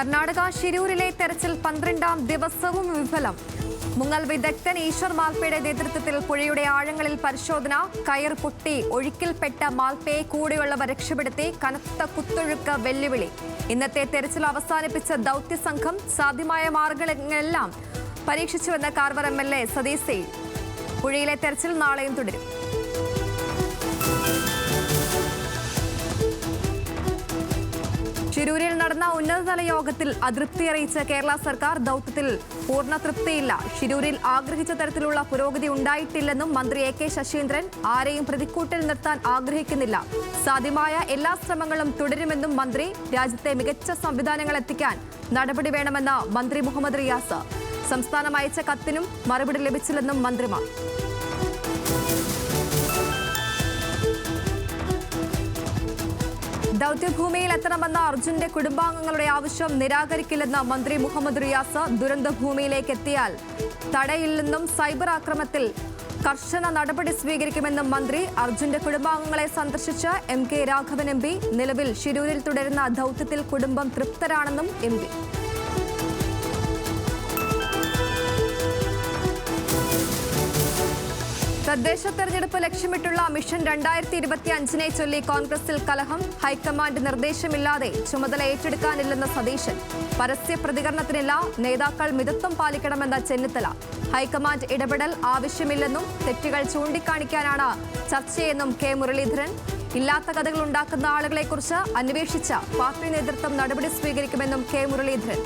കർണാടക ഷിരൂരിലെ തെരച്ചിൽ 12ാം ദിവസവും വിഫലം. മുങ്ങൽ വിദഗ്ധൻ ഈശ്വർ മാൽപ്പയുടെ നേതൃത്വത്തിൽ പുഴയുടെ ആഴങ്ങളിൽ പരിശോധന. കയർ പൊട്ടി ഒഴുക്കിൽപ്പെട്ട മാൽപ്പയെ കൂടെയുള്ളവർ രക്ഷപ്പെടുത്തി. കനത്ത കുത്തൊഴുക്ക് വെല്ലുവിളി. ഇന്നത്തെ തെരച്ചിൽ അവസാനിപ്പിച്ച ദൗത്യസംഘം സാധ്യമായ മാർഗങ്ങളെല്ലാം പരീക്ഷിച്ചുവെന്ന കാർവർ MLA സതീഷ് സെയിൽ. പുഴയിലെ തെരച്ചിൽ നാളെയും തുടരും. ഷിരൂരിൽ നടന്ന ഉന്നതതല യോഗത്തിൽ അതൃപ്തി അറിയിച്ച കേരള സർക്കാർ ദൗത്യത്തിൽ പൂർണ്ണ തൃപ്തിയില്ല. ഷിരൂരിൽ ആഗ്രഹിച്ച തരത്തിലുള്ള പുരോഗതി ഉണ്ടായിട്ടില്ലെന്നും മന്ത്രി AK ശശീന്ദ്രൻ ആരെയും പ്രതിക്കൂട്ടിൽ നിർത്താൻ ആഗ്രഹിക്കുന്നില്ല. സാധ്യമായ എല്ലാ ശ്രമങ്ങളും തുടരുമെന്നും മന്ത്രി. രാജ്യത്തെ മികച്ച സംവിധാനങ്ങൾ എത്തിക്കാൻ നടപടി വേണമെന്ന് മന്ത്രി മുഹമ്മദ് റിയാസ്. സംസ്ഥാനം അയച്ച കത്തിനും മറുപടി ലഭിച്ചില്ലെന്നും മന്ത്രിമാർ. ദൗത്യഭൂമിയിൽ എത്തണമെന്ന അർജുന്റെ കുടുംബാംഗങ്ങളുടെ ആവശ്യം നിരാകരിക്കില്ലെന്ന് മന്ത്രി മുഹമ്മദ് റിയാസ്. ദുരന്തഭൂമിയിലേക്ക് എത്തിയാൽ തടയില്ലെന്നും സൈബർ ആക്രമണത്തിൽ കർശന നടപടി സ്വീകരിക്കുമെന്നും മന്ത്രി. അർജുന്റെ കുടുംബാംഗങ്ങളെ സന്ദർശിച്ച MK രാഘവൻ MP. നിലവിൽ ഷിരൂരിൽ തുടരുന്ന ദൗത്യത്തിൽ കുടുംബം തൃപ്തരാണെന്നും MP. തദ്ദേശ തെരഞ്ഞെടുപ്പ് ലക്ഷ്യമിട്ടുള്ള മിഷൻ 2025 ചൊല്ലി കോൺഗ്രസിൽ കലഹം. ഹൈക്കമാൻഡ് നിർദ്ദേശമില്ലാതെ ചുമതല ഏറ്റെടുക്കാനില്ലെന്ന സതീശൻ. പരസ്യ പ്രതികരണത്തിനില്ല. നേതാക്കൾ മിതത്വം പാലിക്കണമെന്ന ചെന്നിത്തല. ഹൈക്കമാൻഡ് ഇടപെടൽ ആവശ്യമില്ലെന്നും തെറ്റുകൾ ചൂണ്ടിക്കാണിക്കാനാണ് ചർച്ചയെന്നും K മുരളീധരൻ. ഇല്ലാത്ത കഥകൾ ഉണ്ടാക്കുന്ന ആളുകളെക്കുറിച്ച് അന്വേഷിച്ച പാർട്ടി നേതൃത്വം നടപടി സ്വീകരിക്കുമെന്നും K മുരളീധരൻ.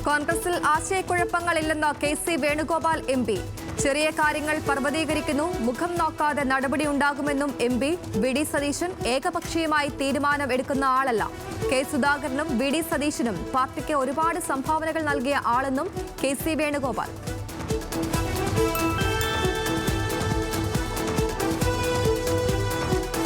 കോൺഗ്രസിൽ ആശയക്കുഴപ്പങ്ങളില്ലെന്ന് KC വേണുഗോപാൽ MP. ചെറിയ കാര്യങ്ങൾ പർവ്വതീകരിക്കുന്നു. മുഖം നോക്കാതെ നടപടി ഉണ്ടാകുമെന്നും MP. VD സതീശൻ ഏകപക്ഷീയമായി തീരുമാനം എടുക്കുന്ന ആളല്ല. K സുധാകരനും VD സതീശനും പാർട്ടിക്ക് ഒരുപാട് സംഭാവനകൾ നൽകിയ ആളെന്നും KC വേണുഗോപാൽ.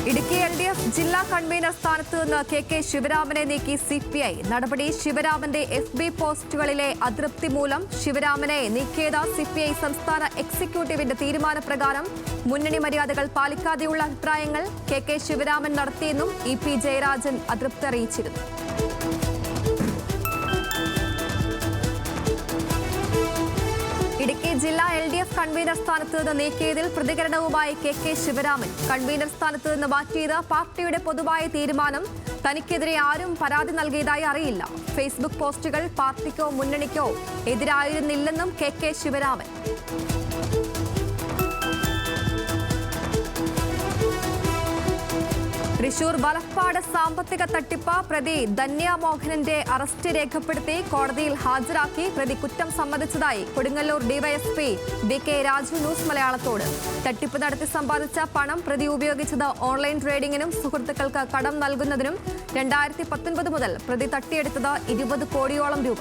ഇടുക്കി LDF ജില്ലാ കൺവീനർ സ്ഥാനത്ത് നിന്ന് KK ശിവരാമനെ നീക്കി CPI. നടപടി ശിവരാമന്റെ FB പോസ്റ്റുകളിലെ അതൃപ്തി മൂലം ശിവരാമനെ നീക്കിയത് CPI സംസ്ഥാന എക്സിക്യൂട്ടീവിന്റെ തീരുമാനപ്രകാരം. മുന്നണി മര്യാദകൾ പാലിക്കാതെയുള്ള അഭിപ്രായങ്ങൾ KK ശിവരാമൻ നടത്തിയെന്നും EP ജയരാജൻ അതൃപ്തി അറിയിച്ചിരുന്നു. ഇടുക്കി ജില്ലാ LDF കൺവീനർ സ്ഥാനത്ത് നിന്ന് നീക്കിയതിൽ പ്രതികരണവുമായി KK ശിവരാമൻ. കൺവീനർ സ്ഥാനത്ത് നിന്ന് മാറ്റിയത് പാർട്ടിയുടെ പൊതുവായ തീരുമാനം. തനിക്കെതിരെ ആരും പരാതി നൽകിയതായി അറിയില്ല. ഫേസ്ബുക്ക് പോസ്റ്റുകൾ പാർട്ടിക്കോ മുന്നണിക്കോ എതിരായിരുന്നില്ലെന്നും KK ശിവരാമൻ. തൃശൂർ വലപ്പാട് സാമ്പത്തിക തട്ടിപ്പ് പ്രതി ധന്യ മോഹനന്റെ അറസ്റ്റ് രേഖപ്പെടുത്തി കോടതിയിൽ ഹാജരാക്കി. പ്രതി കുറ്റം സമ്മതിച്ചതായി Kodungallur DYSP BK Raju news മലയാളത്തോട്. തട്ടിപ്പ് നടത്തി സമ്പാദിച്ച പണം പ്രതി ഉപയോഗിച്ചത് ഓൺലൈൻ ട്രേഡിംഗിനും സുഹൃത്തുക്കൾക്ക് കടം നൽകുന്നതിനും. 2019 മുതൽ പ്രതി തട്ടിയെടുത്തത് 20 കോടിയോളം രൂപ.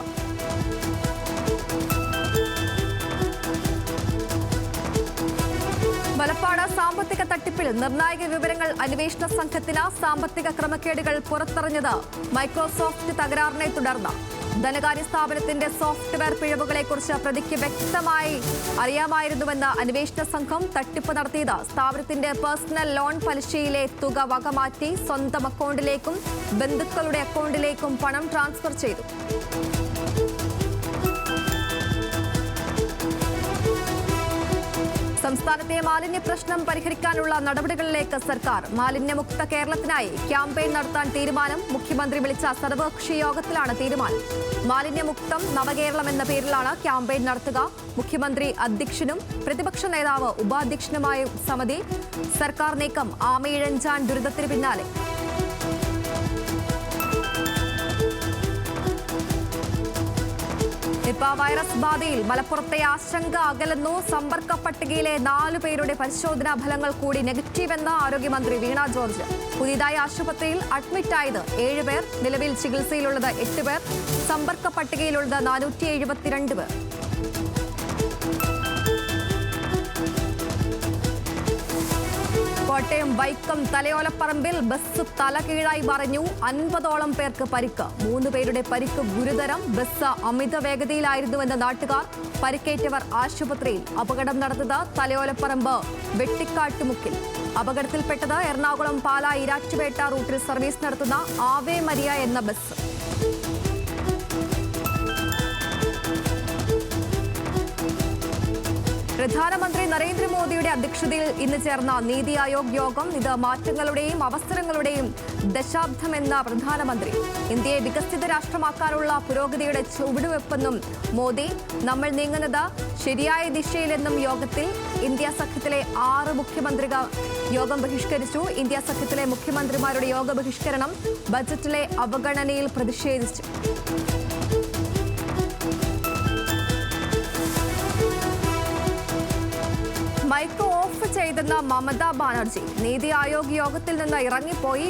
വലപ്പാട് സാമ്പത്തിക തട്ടിപ്പിൽ നിർണായക വിവരങ്ങൾ അന്വേഷണ സംഘത്തിന്. സാമ്പത്തിക ക്രമക്കേടുകൾ പുറത്തറിഞ്ഞത് മൈക്രോസോഫ്റ്റ് തകരാറിനെ തുടർന്ന്. ധനകാര്യ സ്ഥാപനത്തിന്റെ സോഫ്റ്റ്വെയർ പിഴവുകളെക്കുറിച്ച് പ്രതിക്ക് വ്യക്തമായി അറിയാമായിരുന്നുവെന്ന് അന്വേഷണ സംഘം. തട്ടിപ്പ് നടത്തിയത് സ്ഥാപനത്തിന്റെ പേഴ്സണൽ ലോൺ പലിശയിലെ തുക വകമാറ്റി സ്വന്തം അക്കൗണ്ടിലേക്കും ബന്ധുക്കളുടെ അക്കൗണ്ടിലേക്കും പണം ട്രാൻസ്ഫർ ചെയ്തു. സംസ്ഥാനത്തെ മാലിന്യ പ്രശ്നം പരിഹരിക്കാനുള്ള നടപടികളിലേക്ക് സർക്കാർ. മാലിന്യമുക്ത കേരളത്തിനായി ക്യാമ്പയിൻ നടത്താൻ തീരുമാനം. മുഖ്യമന്ത്രി വിളിച്ച സർവകക്ഷി യോഗത്തിലാണ് തീരുമാനം. മാലിന്യമുക്തം നവകേരളം എന്ന പേരിലാണ് ക്യാമ്പയിൻ നടത്തുക. മുഖ്യമന്ത്രി അധ്യക്ഷനും പ്രതിപക്ഷ നേതാവ് ഉപാധ്യക്ഷനുമായ സമിതി. സർക്കാർ നീക്കം ആമയിഴഞ്ചാൻ ദുരിതത്തിന് പിന്നാലെ. നിപ വൈറസ് ബാധയിൽ മലപ്പുറത്തെ ആശങ്ക അകലുന്നു. സമ്പർക്ക പട്ടികയിലെ 4 പേരുടെ പരിശോധനാ ഫലങ്ങൾ കൂടി നെഗറ്റീവെന്ന് ആരോഗ്യമന്ത്രി വീണ ജോർജ്. പുതിയതായി ആശുപത്രിയിൽ അഡ്മിറ്റായത് 7 പേർ. നിലവിൽ ചികിത്സയിലുള്ളത് 8 പേർ. സമ്പർക്ക പട്ടികയിലുള്ളത് 472 പേർ. കോട്ടയം വൈക്കം തലയോലപ്പറമ്പിൽ ബസ് തലകീഴായി മറിഞ്ഞു. 50ഓളം പേർക്ക് പരിക്ക്. 3 പേരുടെ പരിക്ക് ഗുരുതരം. ബസ് അമിത വേഗതയിലായിരുന്നുവെന്ന് നാട്ടുകാർ. പരിക്കേറ്റവർ ആശുപത്രിയിൽ. അപകടം നടന്നത് തലയോലപ്പറമ്പ് വെട്ടിക്കാട്ടുമുക്കിൽ. അപകടത്തിൽപ്പെട്ടത് എറണാകുളം പാലാ ഇരാറ്റുപേട്ട റൂട്ടിൽ സർവീസ് നടത്തുന്ന ആവേ മരിയ എന്ന ബസ്. പ്രധാനമന്ത്രി നരേന്ദ്രമോദിയുടെ അധ്യക്ഷതയിൽ ഇന്ന് ചേർന്ന നീതി ആയോഗ് യോഗം. ഇത് മാറ്റങ്ങളുടെയും അവസരങ്ങളുടെയും ദശാബ്ദമെന്ന പ്രധാനമന്ത്രി. ഇന്ത്യയെ വികസിത രാഷ്ട്രമാക്കാനുള്ള പുരോഗതിയുടെ ചുവടുവെപ്പെന്നും മോദി. നമ്മൾ നീങ്ങുന്നത് ശരിയായ ദിശയിലെന്നും യോഗത്തിൽ. ഇന്ത്യ സഖ്യത്തിലെ 6 മുഖ്യമന്ത്രികൾ യോഗം ബഹിഷ്കരിച്ചു. ഇന്ത്യ സഖ്യത്തിലെ മുഖ്യമന്ത്രിമാരുടെ യോഗ ബഹിഷ്കരണം ബജറ്റിലെ അവഗണനയിൽ പ്രതിഷേധിച്ചു. മൈക്ക് ഓഫ് ചെയ്തെന്ന മമതാ ബാനർജി. നീതി ആയോഗ് യോഗത്തിൽ നിന്ന് ഇറങ്ങിപ്പോയി.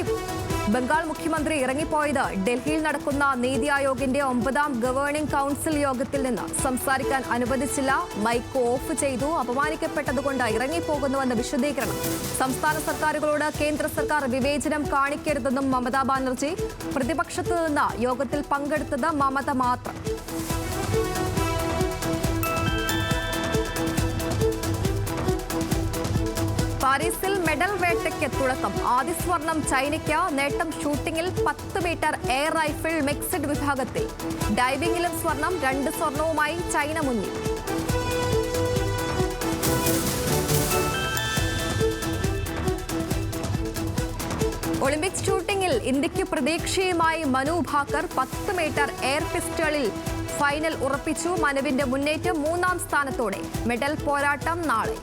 ബംഗാൾ മുഖ്യമന്ത്രി ഇറങ്ങിപ്പോയത് ഡൽഹിയിൽ നടക്കുന്ന നീതി ആയോഗിന്റെ 9ാം ഗവേണിംഗ് കൗൺസിൽ യോഗത്തിൽ നിന്ന് സംസാരിക്കാൻ അനുവദിച്ചില്ല. മൈക്ക് ഓഫ് ചെയ്തു. അപമാനിക്കപ്പെട്ടതുകൊണ്ട് ഇറങ്ങിപ്പോകുന്നുവെന്ന് വിശദീകരണം. സംസ്ഥാന സർക്കാരുകളോട് കേന്ദ്ര സർക്കാർ വിവേചനം കാണിക്കരുതെന്നും മമതാ ബാനർജി. പ്രതിപക്ഷത്തു നിന്ന് യോഗത്തിൽ പങ്കെടുത്തത് മമത മാത്രം. പാരീസിൽ മെഡൽ വേട്ടയ്ക്ക് തുടക്കം. ആദ്യ സ്വർണം ചൈനയ്ക്ക്. നേട്ടം ഷൂട്ടിംഗിൽ 10 മീറ്റർ എയർ റൈഫിൾ മിക്സഡ് വിഭാഗത്തിൽ. ഡൈവിംഗിലും സ്വർണം. 2 സ്വർണവുമായി ചൈന മുന്നിൽ. ഒളിമ്പിക്സ് ഷൂട്ടിംഗിൽ ഇന്ത്യക്ക് പ്രതീക്ഷയുമായി മനു ഭാക്കർ. 10 മീറ്റർ എയർ പിസ്റ്റളിൽ ഫൈനൽ ഉറപ്പിച്ചു. മനുവിന്റെ മുന്നേറ്റം 3ാം സ്ഥാനത്തോടെ. മെഡൽ പോരാട്ടം നാളെ.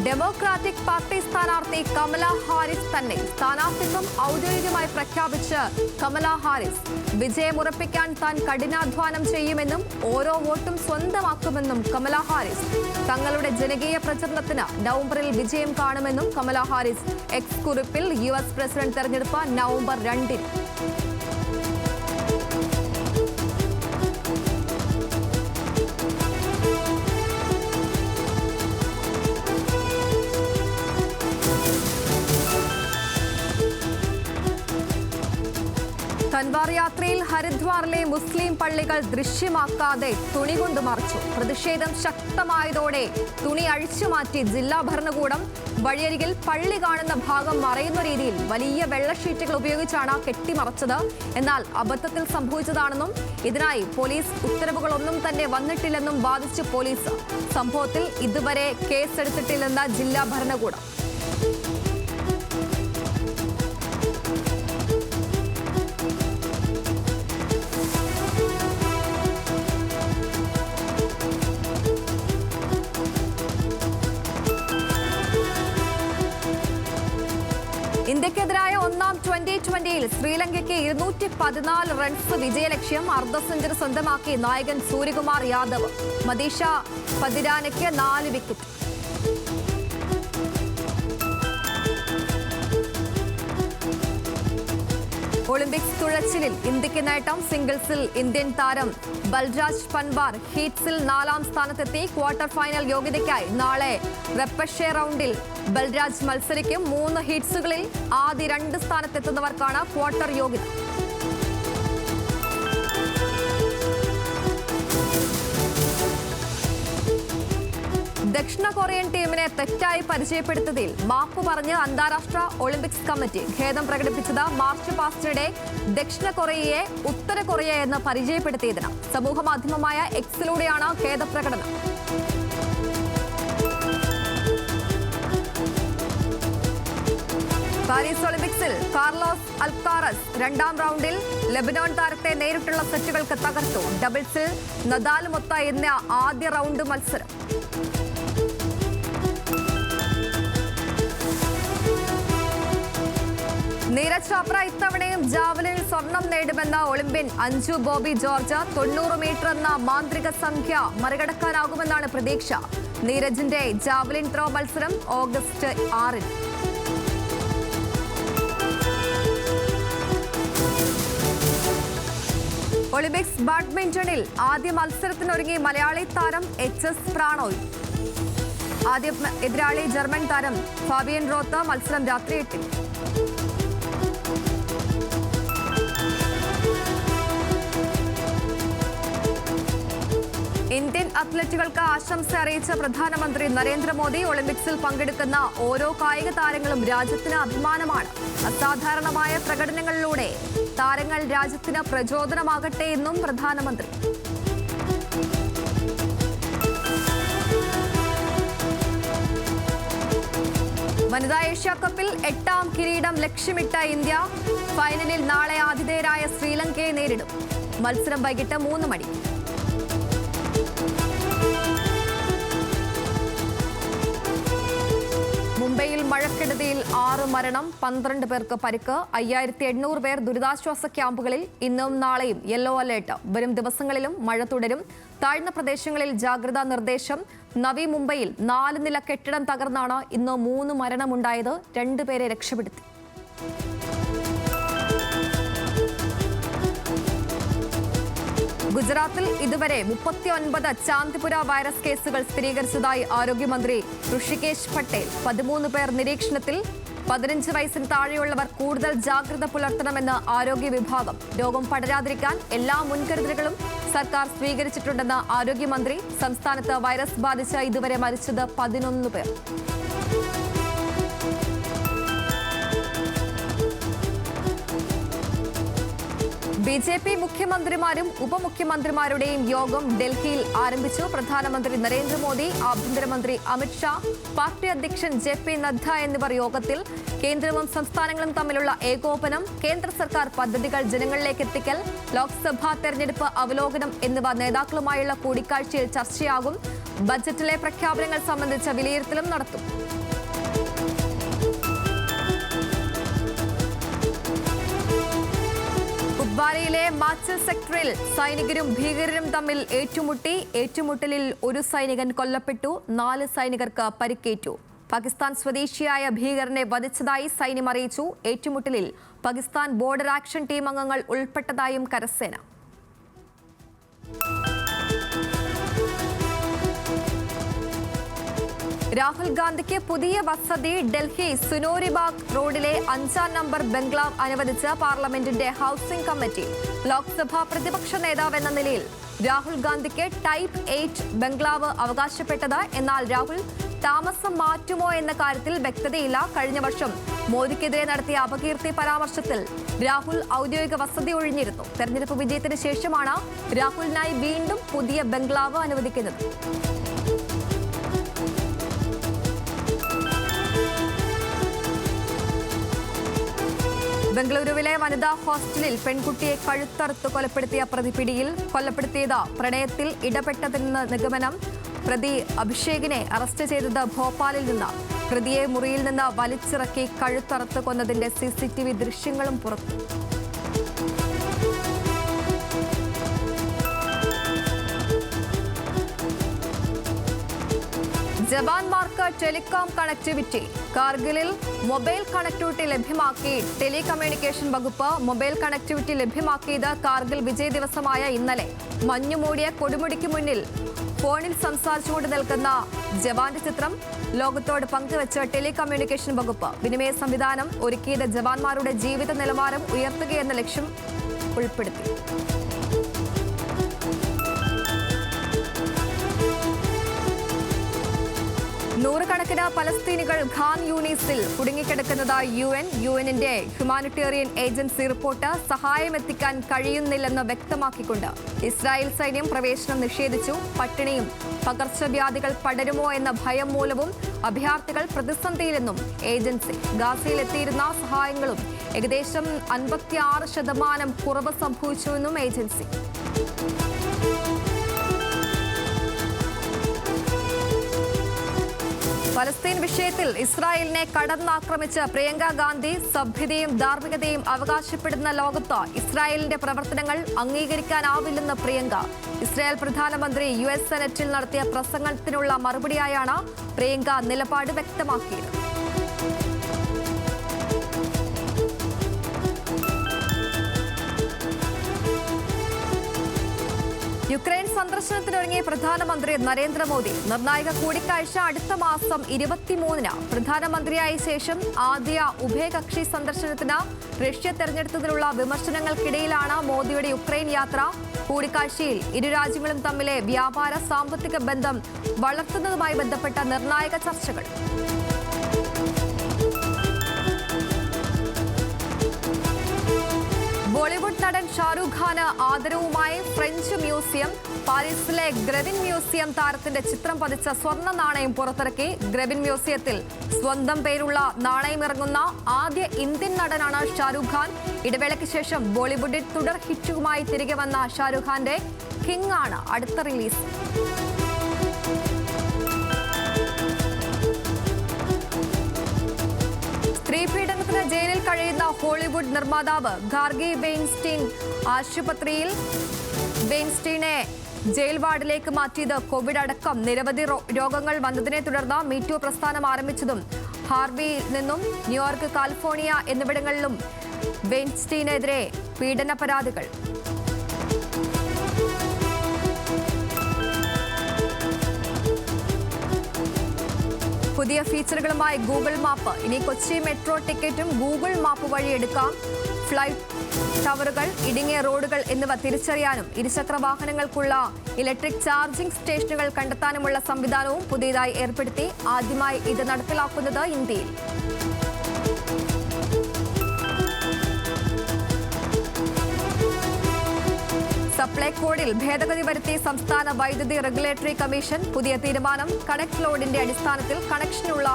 ഡെമോക്രാറ്റിക് പാർട്ടി സ്ഥാനാർത്ഥി കമല ഹാരിസ് തന്നെ. സ്ഥാനാർത്ഥിത്വം ഔദ്യോഗികമായി പ്രഖ്യാപിച്ച് കമല ഹാരിസ്. വിജയമുറപ്പിക്കാൻ താൻ കഠിനാധ്വാനം ചെയ്യുമെന്നും ഓരോ വോട്ടും സ്വന്തമാക്കുമെന്നും കമല ഹാരിസ്. തങ്ങളുടെ ജനകീയ പ്രചരണത്തിന് നവംബറിൽ വിജയം കാണുമെന്നും കമല ഹാരിസ്. എക്സ് കുറിപ്പിൽ US പ്രസിഡന്റ് തെരഞ്ഞെടുപ്പ് നവംബർ 2-ന്. തൻവാർ യാത്രയിൽ ഹരിദ്വാറിലെ മുസ്ലിം പള്ളികൾ ദൃശ്യമാക്കാതെ തുണി കൊണ്ട് മറച്ചു. പ്രതിഷേധം ശക്തമായതോടെ തുണി അഴിച്ചുമാറ്റി ജില്ലാ ഭരണകൂടം. വഴിയരികിൽ പള്ളി കാണുന്ന ഭാഗം മറയുന്ന രീതിയിൽ വലിയ വെള്ളഷീറ്റുകൾ ഉപയോഗിച്ചാണ് കെട്ടിമറച്ചത്. എന്നാൽ അബദ്ധത്തിൽ സംഭവിച്ചതാണെന്നും ഇതിനായി പോലീസ് ഉത്തരവുകളൊന്നും തന്നെ വന്നിട്ടില്ലെന്നും വാദിച്ചു പോലീസ്. സംഭവത്തിൽ ഇതുവരെ കേസെടുത്തിട്ടില്ലെന്ന് ജില്ലാ ഭരണകൂടം. ഇന്ത്യക്കെതിരായ 1ാം T20യിൽ ശ്രീലങ്കയ്ക്ക് 214 റൺസ് വിജയലക്ഷ്യം. അർദ്ധ സെഞ്ചുറി സ്വന്തമാക്കി നായകൻ സൂര്യകുമാർ യാദവ്. മദീഷ പതിരാനയ്ക്ക് 4 വിക്കറ്റ്. ഒളിമ്പിക്സ് തുഴച്ചിലിൽ ഇന്ത്യക്ക് നേട്ടം. സിംഗിൾസിൽ ഇന്ത്യൻ താരം ബൽരാജ് പൻവാർ ഹീറ്റ്സിൽ 4ാം സ്ഥാനത്തെത്തി. ക്വാർട്ടർ ഫൈനൽ യോഗ്യതയ്ക്കായി നാളെ റെപ്പഷെ റൗണ്ടിൽ ബൽരാജ് മത്സരിക്കും. 3 ഹീറ്റ്സുകളിൽ ആദ്യ 2 സ്ഥാനത്തെത്തുന്നവർക്കാണ് ക്വാർട്ടർ യോഗ്യത. ദക്ഷിണ കൊറിയൻ ടീമിനെ തെറ്റായി പരിചയപ്പെടുത്തതിൽ മാപ്പ് പറഞ്ഞ് അന്താരാഷ്ട്ര ഒളിമ്പിക്സ് കമ്മിറ്റി. ഖേദം പ്രകടിപ്പിച്ചത് മാർച്ച് പാസ്റ്റിനിടെ ദക്ഷിണ കൊറിയയെ ഉത്തര കൊറിയ എന്ന് പരിചയപ്പെടുത്തിയതിന്. സമൂഹ മാധ്യമമായ എക്സിലൂടെയാണ് ഖേദപ്രകടനം. പാരീസ് ഒളിമ്പിക്സിൽ കാർലോസ് അൽക്കാറസ് 2ാം റൗണ്ടിൽ ലെബനോൺ താരത്തെ നേരിട്ടുള്ള സെറ്റുകൾക്ക് തകർത്തു. ഡബിൾസിൽ നദാലുമൊത്ത എന്ന ആദ്യ റൗണ്ട് മത്സരം. നീരജ് ചോപ്ര ഇത്തവണയും ജാവലിനിൽ സ്വർണം നേടുമെന്ന ഒളിമ്പ്യൻ അഞ്ജു ബോബി ജോർജ്. 90 മീറ്റർ എന്ന മാന്ത്രിക സംഖ്യ മറികടക്കാനാകുമെന്നാണ് പ്രതീക്ഷ. നീരജിന്റെ ജാവലിൻ ത്രോ മത്സരം ഓഗസ്റ്റ് 6-ന്. ഒളിമ്പിക്സ് ബാഡ്മിന്റണിൽ ആദ്യ മത്സരത്തിനൊരുങ്ങി മലയാളി താരം HS പ്രണോയ്. ആദ്യ എതിരാളി ജർമ്മൻ താരം ഫാബിയൻ റോത്ത്. മത്സരം രാത്രി 8-ന്. ഇന്ത്യൻ അത്ലറ്റുകൾക്ക് ആശംസ അറിയിച്ച പ്രധാനമന്ത്രി നരേന്ദ്രമോദി. ഒളിമ്പിക്സിൽ പങ്കെടുക്കുന്ന ഓരോ കായിക താരങ്ങളും രാജ്യത്തിന് അഭിമാനമാണ്. അസാധാരണമായ പ്രകടനങ്ങളിലൂടെ താരങ്ങൾ രാജ്യത്തിന് പ്രചോദനമാകട്ടെ എന്നും പ്രധാനമന്ത്രി. വനിതാ ഏഷ്യാകപ്പിൽ 8ാം കിരീടം ലക്ഷ്യമിട്ട ഇന്ത്യ. ഫൈനലിൽ നാളെ ആതിഥേയരായ ശ്രീലങ്കയെ നേരിടും. മത്സരം വൈകിട്ട് 3 മണിക്ക്. മുംബൈയിൽ മഴക്കെടുതിയിൽ 6 മരണം, 12 പേർക്ക് പരിക്ക്. 5800 പേർ ദുരിതാശ്വാസ ക്യാമ്പുകളിൽ. ഇന്നും നാളെയും യെല്ലോ അലേർട്ട്. വരും ദിവസങ്ങളിലും മഴ തുടരും. താഴ്ന്ന പ്രദേശങ്ങളിൽ ജാഗ്രതാ നിർദ്ദേശം. നവി മുംബൈയിൽ 4 നില കെട്ടിടം തകർന്നാണ് ഇന്ന് 3 മരണമുണ്ടായത്. 2 പേരെ രക്ഷപ്പെടുത്തി. ഗുജറാത്തിൽ ഇതുവരെ 39 ചാന്ദിപുര വൈറസ് കേസുകൾ സ്ഥിരീകരിച്ചതായി ആരോഗ്യമന്ത്രി ഋഷികേശ് പട്ടേൽ. 13 പേർ നിരീക്ഷണത്തിൽ. 15 വയസ്സിന് താഴെയുള്ളവർ കൂടുതൽ ജാഗ്രത പുലർത്തണമെന്ന് ആരോഗ്യ വിഭാഗം. രോഗം പടരാതിരിക്കാൻ എല്ലാ മുൻകരുതലുകളും സർക്കാർ സ്വീകരിച്ചിട്ടുണ്ടെന്ന് ആരോഗ്യമന്ത്രി. സംസ്ഥാനത്ത് വൈറസ് ബാധിച്ച് ഇതുവരെ മരിച്ചത് 11 പേർ. BJP മുഖ്യമന്ത്രിമാരും ഉപമുഖ്യമന്ത്രിമാരുടെയും യോഗം ഡൽഹിയിൽ ആരംഭിച്ചു. പ്രധാനമന്ത്രി നരേന്ദ്രമോദി, ആഭ്യന്തരമന്ത്രി അമിത്ഷാ, പാർട്ടി അധ്യക്ഷൻ JP നദ്ദ എന്നിവർ യോഗത്തിൽ. കേന്ദ്രവും സംസ്ഥാനങ്ങളും തമ്മിലുള്ള ഏകോപനം, കേന്ദ്ര സർക്കാർ പദ്ധതികൾ ജനങ്ങളിലേക്ക് എത്തിക്കൽ, ലോക്സഭാ തെരഞ്ഞെടുപ്പ് അവലോകനം എന്നിവ നേതാക്കളുമായുള്ള കൂടിക്കാഴ്ചയിൽ ചർച്ചയാകും. ബജറ്റിലെ പ്രഖ്യാപനങ്ങൾ സംബന്ധിച്ച വിലയിരുത്തലും നടത്തും. കുപ്വാരയിലെ മാച്ചൽ സെക്ടറിൽ സൈനികരും ഭീകരരും തമ്മിൽ ഏറ്റുമുട്ടി. ഏറ്റുമുട്ടലിൽ ഒരു സൈനികൻ കൊല്ലപ്പെട്ടു. 4 സൈനികർക്ക് പരിക്കേറ്റു. പാകിസ്ഥാൻ സ്വദേശിയായ ഭീകരനെ വധിച്ചതായി സൈന്യം അറിയിച്ചു. ഏറ്റുമുട്ടലിൽ പാകിസ്ഥാൻ ബോർഡർ ആക്ഷൻ ടീം അംഗങ്ങൾ ഉൾപ്പെട്ടതായും കരസേന. രാഹുൽ ഗാന്ധിക്ക് പുതിയ വസതി. ഡൽഹി സുനോരിബാഗ് റോഡിലെ 5ാം നമ്പർ ബംഗ്ലാവ് അനുവദിച്ച് പാർലമെന്റിന്റെ ഹൌസിംഗ് കമ്മിറ്റി. ലോക്സഭാ പ്രതിപക്ഷ നേതാവ് എന്ന നിലയിൽ രാഹുൽ ഗാന്ധിക്ക് ടൈപ്പ് 8 ബംഗ്ലാവ് അവകാശപ്പെട്ടത്. എന്നാൽ രാഹുൽ താമസം മാറ്റുമോ എന്ന കാര്യത്തിൽ വ്യക്തതയില്ല. കഴിഞ്ഞ വർഷം മോദിക്കെതിരെ നടത്തിയ അപകീർത്തി പരാമർശത്തിൽ രാഹുൽ ഔദ്യോഗിക വസതി ഒഴിഞ്ഞിരുന്നു. തെരഞ്ഞെടുപ്പ് വിജയത്തിന് ശേഷമാണ് രാഹുലിനായി വീണ്ടും പുതിയ ബംഗ്ലാവ് അനുവദിക്കുന്നത്. ബംഗളൂരുവിലെ വനിതാ ഹോസ്റ്റലിൽ പെൺകുട്ടിയെ കഴുത്തറുത്ത് കൊലപ്പെടുത്തിയ പ്രതി പിടിയിൽ. കൊലപ്പെടുത്തിയത് പ്രണയത്തിൽ ഇടപെട്ടതെന്ന നിഗമനം. പ്രതി അഭിഷേകിനെ അറസ്റ്റ് ചെയ്തത് ഭോപ്പാലിൽ നിന്ന്. പ്രതിയെ മുറിയിൽ നിന്ന് വലിച്ചിറക്കി കഴുത്തറുത്ത് കൊന്നതിന്റെ CCTV ദൃശ്യങ്ങളും പുറത്തു. ജവാന്മാർക്ക് ടെലികോം കണക്ടിവിറ്റി. കാർഗിലിൽ മൊബൈൽ കണക്ടിവിറ്റി ലഭ്യമാക്കി ടെലികമ്മ്യൂണിക്കേഷൻ വകുപ്പ്. മൊബൈൽ കണക്ടിവിറ്റി ലഭ്യമാക്കിയത് കാർഗിൽ വിജയ് ദിവസമായ ഇന്നലെ. മഞ്ഞുമൂടിയ കൊടുമുടിക്ക് മുന്നിൽ ഫോണിൽ സംസാരിച്ചുകൊണ്ട് നിൽക്കുന്ന ജവാന്റെ ചിത്രം ലോകത്തോട് പങ്കുവച്ച് ടെലികമ്മ്യൂണിക്കേഷൻ വകുപ്പ്. വിനിമയ സംവിധാനം ഒരുക്കിയത് ജവാന്മാരുടെ ജീവിത നിലവാരം ഉയർത്തുകയെന്ന ലക്ഷ്യം ഉൾപ്പെടുത്തി. നൂറുകണക്കിന് പലസ്തീനികൾ ഖാൻ യൂണീസിൽ കുടുങ്ങിക്കിടക്കുന്നതായി യുഎന്നിന്റെ ഹ്യൂമാനിറ്റേറിയൻ ഏജൻസി റിപ്പോർട്ട്. സഹായമെത്തിക്കാൻ കഴിയുന്നില്ലെന്ന് വ്യക്തമാക്കിക്കൊണ്ട് ഇസ്രായേൽ സൈന്യം പ്രവേശനം നിഷേധിച്ചു. പട്ടിണിയും പകർച്ചവ്യാധികൾ പടരുമോ എന്ന ഭയം മൂലവും അഭയാർത്ഥികൾ പ്രതിസന്ധിയിലെന്നും ഏജൻസി. ഗാസയിലെത്തിയിരുന്ന സഹായങ്ങളും ഏകദേശം 56% കുറവ് സംഭവിച്ചുവെന്നും ഏജൻസി. പലസ്തീൻ വിഷയത്തിൽ ഇസ്രായേലിനെ കടന്നാക്രമിച്ച് പ്രിയങ്ക ഗാന്ധി സഭ്യതയും ധാർമ്മികതയും അവകാശപ്പെടുന്ന ലോകത്ത് ഇസ്രായേലിന്റെ പ്രവർത്തനങ്ങൾ അംഗീകരിക്കാനാവില്ലെന്ന് പ്രിയങ്ക. ഇസ്രായേൽ പ്രധാനമന്ത്രി US സെനറ്റിൽ നടത്തിയ പ്രസംഗത്തിനുള്ള മറുപടിയായാണ് പ്രിയങ്ക നിലപാട് വ്യക്തമാക്കിയത്. യുക്രൈൻ സന്ദർശനത്തിനൊരുങ്ങി പ്രധാനമന്ത്രി നരേന്ദ്രമോദി. നിർണായക കൂടിക്കാഴ്ച അടുത്ത മാസം 23-ന്. പ്രധാനമന്ത്രിയായ ശേഷം ആദ്യ ഉഭയകക്ഷി സന്ദർശനത്തിന് റഷ്യ തെരഞ്ഞെടുത്തതിലുള്ള വിമർശനങ്ങൾക്കിടയിലാണ് മോദിയുടെ യുക്രൈൻ യാത്ര. കൂടിക്കാഴ്ചയിൽ ഇരു രാജ്യങ്ങളും തമ്മിലെ വ്യാപാര സാമ്പത്തിക ബന്ധം വളർത്തുന്നതുമായി ബന്ധപ്പെട്ട നിർണായക ചർച്ചകൾ. ബോളിവുഡ് നടൻ ഷാരൂഖ് ഖാന് ആദരവുമായി ഫ്രഞ്ച് മ്യൂസിയം. പാരീസിലെ ഗ്രവിൻ മ്യൂസിയം താരത്തിന്റെ ചിത്രം പതിച്ച സ്വർണ്ണ നാണയം പുറത്തിറക്കി. ഗ്രവിൻ മ്യൂസിയത്തിൽ സ്വന്തം പേരുള്ള നാണയം ഇറങ്ങുന്ന ആദ്യ ഇന്ത്യൻ നടനാണ് ഷാരൂഖ് ഖാൻ. ഇടവേളയ്ക്ക് ശേഷം ബോളിവുഡിൽ തുടർ ഹിറ്റുമായി തിരികെ വന്ന ഷാരൂഖ് ഖാന്റെ കിങ് ആണ് അടുത്ത റിലീസ്. സ്ത്രീപീഡനത്തിന് ജയിലിൽ കഴിയുന്ന ഹോളിവുഡ് നിർമ്മാതാവ് ഗാർഗി വെയിൻസ്റ്റീൻ ആശുപത്രിയിൽ. വെയിൻസ്റ്റീനെ ജയിൽ വാർഡിലേക്ക് മാറ്റിയത് കോവിഡ് അടക്കം നിരവധി രോഗങ്ങൾ വന്നതിനെ തുടർന്ന് മീറ്റു പ്രസ്ഥാനം ആരംഭിച്ചതും ഹാർവിയിൽ നിന്നും ന്യൂയോർക്ക്, കാലിഫോർണിയ എന്നിവിടങ്ങളിലും വെയിൻസ്റ്റീനെതിരെ പീഡന പരാതികൾ. പുതിയ ഫീച്ചറുകളുമായി ഗൂഗിൾ മാപ്പ്. ഇനി കൊച്ചി മെട്രോ ടിക്കറ്റും ഗൂഗിൾ മാപ്പ് വഴി എടുക്കാം. ഫ്ലൈറ്റ് ടവറുകൾ, ഇടുങ്ങിയ റോഡുകൾ എന്നിവ തിരിച്ചറിയാനും ഇരുചക്ര വാഹനങ്ങൾക്കുള്ള ഇലക്ട്രിക് ചാർജിംഗ് സ്റ്റേഷനുകൾ കണ്ടെത്താനുമുള്ള സംവിധാനവും പുതിയതായി ഏർപ്പെടുത്തി. ആദ്യമായി ഇത് നടപ്പിലാക്കുന്നത് ഇന്ത്യയിൽ. സപ്ലൈ കോഡിൽ ഭേദഗതി വരുത്തി സംസ്ഥാന വൈദ്യുതി റെഗുലേറ്ററി കമ്മീഷൻ. പുതിയ തീരുമാനം കണക്ട് ലോഡിന്റെ അടിസ്ഥാനത്തിൽ കണക്ഷനുള്ള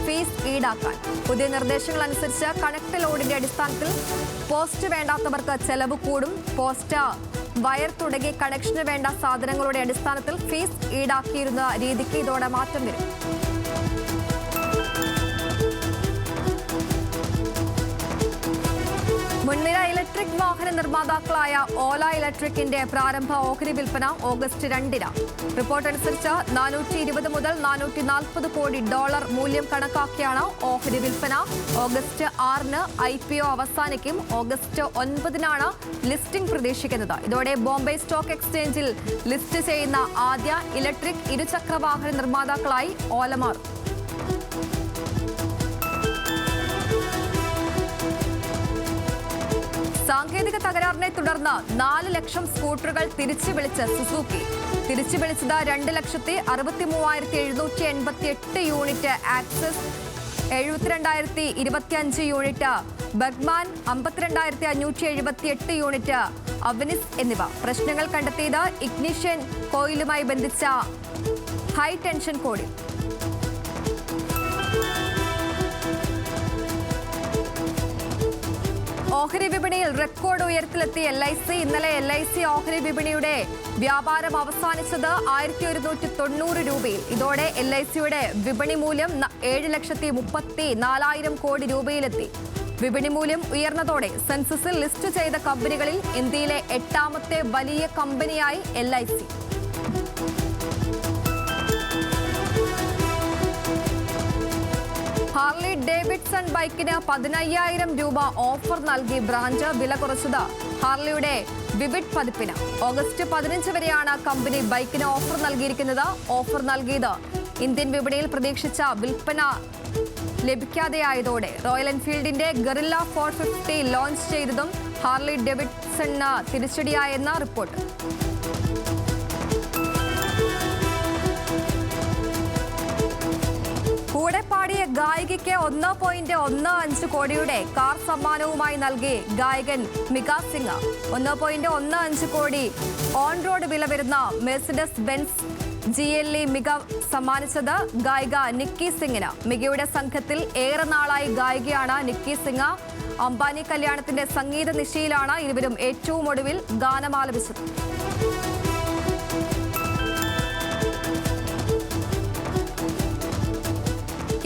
ഫീസ് ഈടാക്കാൻ. പുതിയ നിർദ്ദേശങ്ങൾ അനുസരിച്ച് കണക്ട് ലോഡിന്റെ അടിസ്ഥാനത്തിൽ പോസ്റ്റ് വേണ്ടാത്തവർക്ക് ചെലവ് കൂടും. പോസ്റ്റ്, വയർ തുടങ്ങി കണക്ഷന് വേണ്ട സാധനങ്ങളുടെ അടിസ്ഥാനത്തിൽ ഫീസ് ഈടാക്കിയിരുന്ന രീതിക്ക് ഇതോടെ മാറ്റം വരും. മുൻനിര ഇലക്ട്രിക് വാഹന നിർമ്മാതാക്കളായ ഓല ഇലക്ട്രിക്കിന്റെ പ്രാരംഭ ഓഹരി വിൽപ്പന ഓഗസ്റ്റ് 2-ന്. റിപ്പോർട്ട് അനുസരിച്ച് $420 മുതൽ $440 കോടി മൂല്യം കണക്കാക്കിയാണ് ഓഹരി വിൽപ്പന. ഓഗസ്റ്റ് 6-ന് IPO അവസാനിക്കും. ഓഗസ്റ്റ് 9-നാണ് ലിസ്റ്റിംഗ് പ്രതീക്ഷിക്കുന്നത്. ഇതോടെ ബോംബെ സ്റ്റോക്ക് എക്സ്ചേഞ്ചിൽ ലിസ്റ്റ് ചെയ്യുന്ന ആദ്യ ഇലക്ട്രിക് ഇരുചക്ര വാഹന നിർമ്മാതാക്കളായി ഓല മാറും. സാങ്കേതിക തകരാറിനെ തുടർന്ന് 4 ലക്ഷം സ്കൂട്ടറുകൾ തിരിച്ചു വിളിച്ച് സുസുക്കി. തിരിച്ചു വിളിച്ചത് 2,63,788 unit Access, 72,025 unit Burgman, 52,578 unit Avenis എന്നിവ. പ്രശ്നങ്ങൾ കണ്ടെത്തിയത് ഇഗ്നിഷൻ കോയിലുമായി ബന്ധിച്ച ഹൈ ടെൻഷൻ കോഡിൽ. ഓഹരി വിപണിയിൽ റെക്കോർഡ് ഉയരത്തിലെത്തിയ LIC. ഇന്നലെ LIC ഓഹരി വിപണിയുടെ വ്യാപാരം അവസാനിച്ചത് 1,190 രൂപയിൽ. ഇതോടെ LICയുടെ വിപണി മൂല്യം 7,34,000 കോടി രൂപയിലെത്തി. വിപണി മൂല്യം ഉയർന്നതോടെ സെൻസസിൽ ലിസ്റ്റ് ചെയ്ത കമ്പനികളിൽ ഇന്ത്യയിലെ 8ാമത്തെ വലിയ കമ്പനിയായി LIC. ഹാർലി ഡേവിഡ്സൺ ബൈക്കിന് 15,000 രൂപ ഓഫർ നൽകി ബ്രാഞ്ച്. വില കുറച്ചത് ഹാർലിയുടെ വിവിഡ് പതിപ്പിന്. ഓഗസ്റ്റ് 15 വരെയാണ് കമ്പനി ബൈക്കിന് ഓഫർ നൽകിയിരിക്കുന്നത്. ഓഫർ നൽകിയത് ഇന്ത്യൻ വിപണിയിൽ പ്രതീക്ഷിച്ച വിൽപ്പന ലഭിക്കാതെയായതോടെ. റോയൽ എൻഫീൽഡിന്റെ ഗറില്ല 450 ലോഞ്ച് ചെയ്തതും ഹാർലി ഡേവിഡ്സണിന് തിരിച്ചടിയായെന്ന റിപ്പോർട്ട്. കൂടെ പാടിയ ഗായികയ്ക്ക് 1.15 കോടിയുടെ കാർ സമ്മാനവുമായി നൽകി ഗായകൻ മികാ സിംഗ്. 1.15 കോടി ഓൺ റോഡ് വില വരുന്ന മെഴ്സിഡസ് ബെൻസ് GLE മിക സമ്മാനിച്ചത് ഗായിക നിക്കി സിംഗിന്. മികയുടെ സംഘത്തിൽ ഏറെ നാളായി ഗായികയാണ് നിക്കി സിംഗ്. അംബാനി കല്യാണത്തിന്റെ സംഗീത നിശയിലാണ് ഇരുവരും ഏറ്റവും ഒടുവിൽ ഗാനം ആലപിച്ചത്.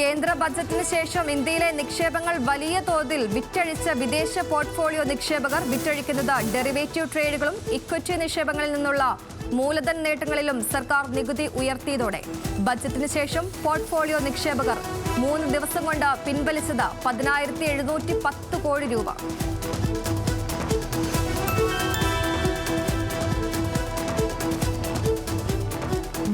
കേന്ദ്ര ബജറ്റിന് ശേഷം ഇന്ത്യയിലെ നിക്ഷേപങ്ങൾ വലിയ തോതിൽ വിറ്റഴിച്ച വിദേശ പോർട്ട്ഫോളിയോ നിക്ഷേപകർ. വിറ്റഴിക്കുന്നത് ഡെറിവേറ്റീവ് ട്രേഡുകളും ഇക്വിറ്റി നിക്ഷേപങ്ങളിൽ നിന്നുള്ള മൂലധന നേട്ടങ്ങളിലും സർക്കാർ നികുതി ഉയർത്തിയതോടെ ബജറ്റിന് ശേഷം പോർട്ട്ഫോളിയോ നിക്ഷേപകർ 3 ദിവസം കൊണ്ട് പിൻവലിച്ചത് 10,710 കോടി രൂപ.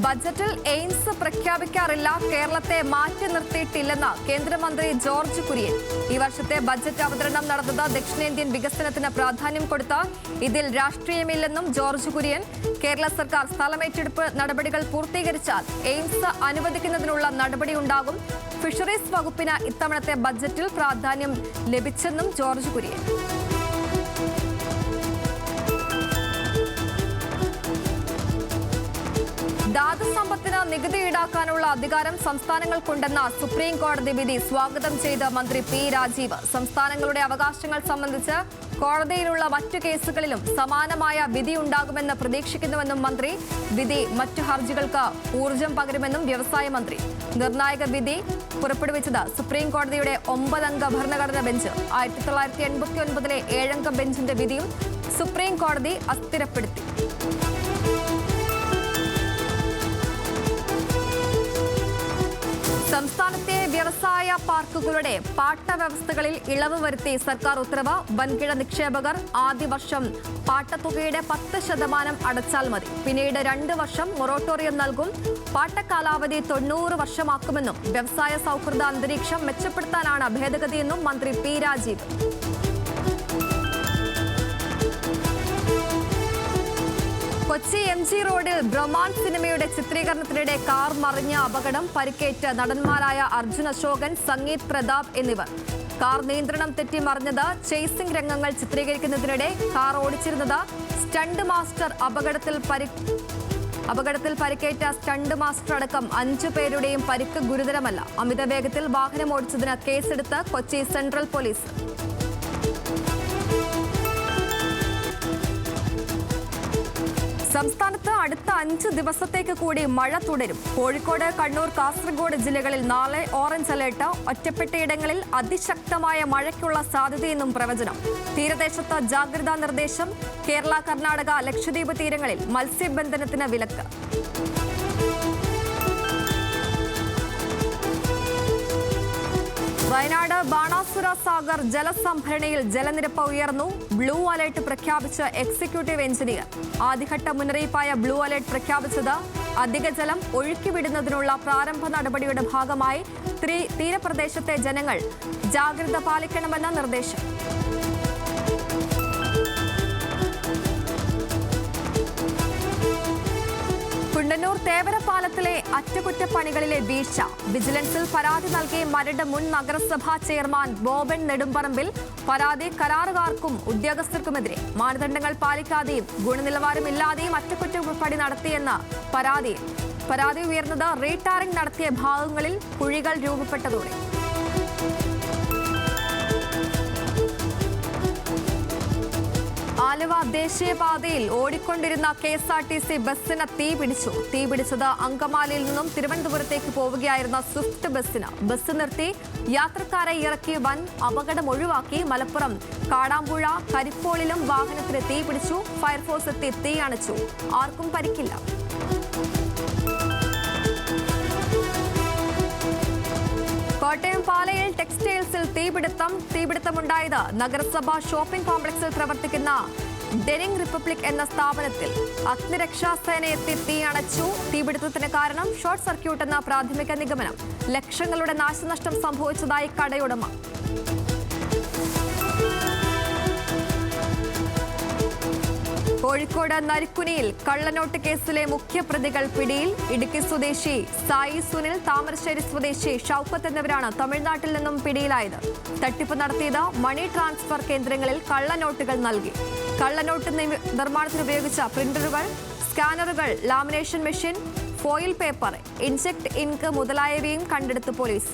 ബജറ്റിൽ എയിംസ് പ്രഖ്യാപിക്കാറില്ല, കേരളത്തെ മാറ്റി നിർത്തിയിട്ടില്ലെന്ന് കേന്ദ്രമന്ത്രി ജോർജ് കുര്യൻ. ഈ വർഷത്തെ ബജറ്റ് അവതരണം നടന്നത് ദക്ഷിണേന്ത്യൻ വികസനത്തിന് പ്രാധാന്യം കൊടുത്ത്. ഇതിൽ രാഷ്ട്രീയമില്ലെന്നും ജോർജ് കുര്യൻ. കേരള സർക്കാർ സ്ഥലമേറ്റെടുപ്പ് നടപടികൾ പൂർത്തീകരിച്ചാൽ എയിംസ് അനുവദിക്കുന്നതിനുള്ള നടപടിയുണ്ടാകും. ഫിഷറീസ് വകുപ്പിന് ഇത്തവണത്തെ ബജറ്റിൽ പ്രാധാന്യം ലഭിച്ചെന്നും ജോർജ് കുര്യൻ. ധാതുസമ്പത്തിന് നികുതി ഈടാക്കാനുള്ള അധികാരം സംസ്ഥാനങ്ങൾക്കുണ്ടെന്ന സുപ്രീം കോടതി വിധി സ്വാഗതം ചെയ്ത് മന്ത്രി പി രാജീവ്. സംസ്ഥാനങ്ങളുടെ അവകാശങ്ങൾ സംബന്ധിച്ച് കോടതിയിലുള്ള മറ്റു കേസുകളിലും സമാനമായ വിധി ഉണ്ടാകുമെന്ന് പ്രതീക്ഷിക്കുന്നുവെന്നും മന്ത്രി. വിധി മറ്റു ഹർജികൾക്ക് ഊർജം പകരുമെന്നും വ്യവസായ മന്ത്രി. നിർണായക വിധി പുറപ്പെടുവിച്ചത് സുപ്രീം കോടതിയുടെ 9-അംഗ ഭരണഘടനാ ബെഞ്ച്. 1989 7-അംഗ ബെഞ്ചിന്റെ വിധിയും സുപ്രീം കോടതി അസ്ഥിരപ്പെടുത്തി. സംസ്ഥാനത്തെ വ്യവസായ പാർക്കുകളുടെ പാട്ട വ്യവസ്ഥകളിൽ ഇളവ് വരുത്തി സർക്കാർ ഉത്തരവ്. വൻകിട നിക്ഷേപകർ ആദ്യ വർഷം പാട്ടത്തുകയുടെ 10% അടച്ചാൽ മതി. പിന്നീട് 2 വർഷം മൊറട്ടോറിയം നൽകും. പാട്ടക്കാലാവധി 90 വർഷമാക്കുമെന്നും വ്യവസായ സൗഹൃദ അന്തരീക്ഷം മെച്ചപ്പെടുത്താനാണ് ഭേദഗതിയെന്നും മന്ത്രി പി രാജീവ്. കൊച്ചി MG റോഡിൽ ബ്രഹ്മാൻ സിനിമയുടെ ചിത്രീകരണത്തിനിടെ കാർ മറിഞ്ഞ അപകടം. പരിക്കേറ്റ് നടന്മാരായ അർജുൻ അശോകൻ, സംഗീത് പ്രതാപ് എന്നിവർ. കാർ നിയന്ത്രണം തെറ്റി മറിഞ്ഞത്. ചേസിംഗ് രംഗങ്ങൾ ചിത്രീകരിക്കുന്നതിനിടെ കാർ ഓടിച്ചിരുന്നത് സ്റ്റണ്ട് മാസ്റ്റർ. അപകടത്തിൽ പരിക്കേറ്റ സ്റ്റണ്ട് മാസ്റ്റർ അടക്കം 5 പേരുടെയും പരിക്ക് ഗുരുതരമല്ല. അമിത വേഗത്തിൽ വാഹനം ഓടിച്ചതിന് കേസെടുത്ത് കൊച്ചി സെൻട്രൽ പോലീസ്. സംസ്ഥാനത്ത് അടുത്ത 5 ദിവസത്തേക്ക് കൂടി മഴ തുടരും. കോഴിക്കോട്, കണ്ണൂർ, കാസർഗോഡ് ജില്ലകളിൽ നാളെ ഓറഞ്ച് അലർട്ട്. ഒറ്റപ്പെട്ടയിടങ്ങളിൽ അതിശക്തമായ മഴയ്ക്കുള്ള സാധ്യതയെന്നും പ്രവചനം. തീരദേശത്ത് ജാഗ്രതാ നിർദ്ദേശം. കേരള, കർണാടക, ലക്ഷദ്വീപ് തീരങ്ങളിൽ മത്സ്യബന്ധനത്തിന് വിലക്ക്. വയനാട് ബാണാസുര സാഗർ ജലസംഭരണിയിൽ ജലനിരപ്പ് ഉയർന്നു. ബ്ലൂ അലർട്ട് പ്രഖ്യാപിച്ച എക്സിക്യൂട്ടീവ് എഞ്ചിനീയർ. ആദ്യഘട്ട മുന്നറിയിപ്പായ ബ്ലൂ അലർട്ട് പ്രഖ്യാപിച്ചത് അധിക ജലം ഒഴുക്കിവിടുന്നതിനുള്ള പ്രാരംഭ നടപടിയുടെ ഭാഗമായി തീരപ്രദേശത്തെ ജനങ്ങൾ ജാഗ്രത പാലിക്കണമെന്ന നിർദ്ദേശം. കുണ്ടന്നൂർ തേവരപ്പാലത്തിലെ അറ്റകുറ്റപ്പണികളിലെ വീഴ്ച. വിജിലൻസിൽ പരാതി നൽകി മരട് മുൻ നഗരസഭാ ചെയർമാൻ ബോബൻ നെടുമ്പറമ്പിൽ. പരാതി കരാറുകാർക്കും ഉദ്യോഗസ്ഥർക്കുമെതിരെ. മാനദണ്ഡങ്ങൾ പാലിക്കാതെയും ഗുണനിലവാരമില്ലാതെയും അറ്റകുറ്റപ്പണി നടത്തിയെന്ന പരാതി ഉയർന്നത് റീടാറിംഗ് നടത്തിയ ഭാഗങ്ങളിൽ കുഴികൾ രൂപപ്പെട്ടതോടെ. ആലുവ ദേശീയപാതയിൽ ഓടിക്കൊണ്ടിരുന്ന KSRTC ബസ്സിന് തീപിടിച്ചത് അങ്കമാലിയിൽ നിന്നും തിരുവനന്തപുരത്തേക്ക് പോവുകയായിരുന്ന സ്വിഫ്റ്റ് ബസ്സിന്. ബസ് നിർത്തി യാത്രക്കാരെ ഇറക്കി വൻ അപകടം ഒഴിവാക്കി. മലപ്പുറം കാടാമ്പുഴ കരിപ്പോളിലും വാഹനത്തിന് തീപിടിച്ചു. ഫയർഫോഴ്സ് എത്തി തീ അണച്ചു. ആർക്കും പരിക്കില്ല. കോട്ടയം പാലയിൽ ടെക്സ്റ്റൈൽസിൽ തീപിടുത്തമുണ്ടായത് നഗരസഭാ ഷോപ്പിംഗ് കോംപ്ലക്സിൽ പ്രവർത്തിക്കുന്ന ഡെനിങ് റിപ്പബ്ലിക് എന്ന സ്ഥാപനത്തിൽ. അഗ്നിരക്ഷാസേനയെത്തി തീ അണച്ചു. തീപിടുത്തത്തിന് കാരണം ഷോർട്ട് സർക്യൂട്ട് എന്ന പ്രാഥമിക നിഗമനം. ലക്ഷങ്ങളുടെ നാശനഷ്ടം സംഭവിച്ചതായി കടയുടമ. കോഴിക്കോട് നരിക്കുനിയിൽ കള്ളനോട്ട് കേസിലെ മുഖ്യപ്രതികൾ പിടിയിൽ. ഇടുക്കി സ്വദേശി സായി സുനിൽ, താമരശ്ശേരി സ്വദേശി ഷൌക്കത്ത് എന്നിവരാണ് തമിഴ്നാട്ടിൽ നിന്നും പിടിയിലായത്. തട്ടിപ്പ് നടത്തിയത് മണി ട്രാൻസ്ഫർ കേന്ദ്രങ്ങളിൽ കള്ളനോട്ടുകൾ നൽകി. കള്ളനോട്ട് നിർമ്മാണത്തിന് ഉപയോഗിച്ച പ്രിന്ററുകൾ, സ്കാനറുകൾ, lamination machine, foil paper, inject ink മുതലായവയും കണ്ടെടുത്ത് പോലീസ്.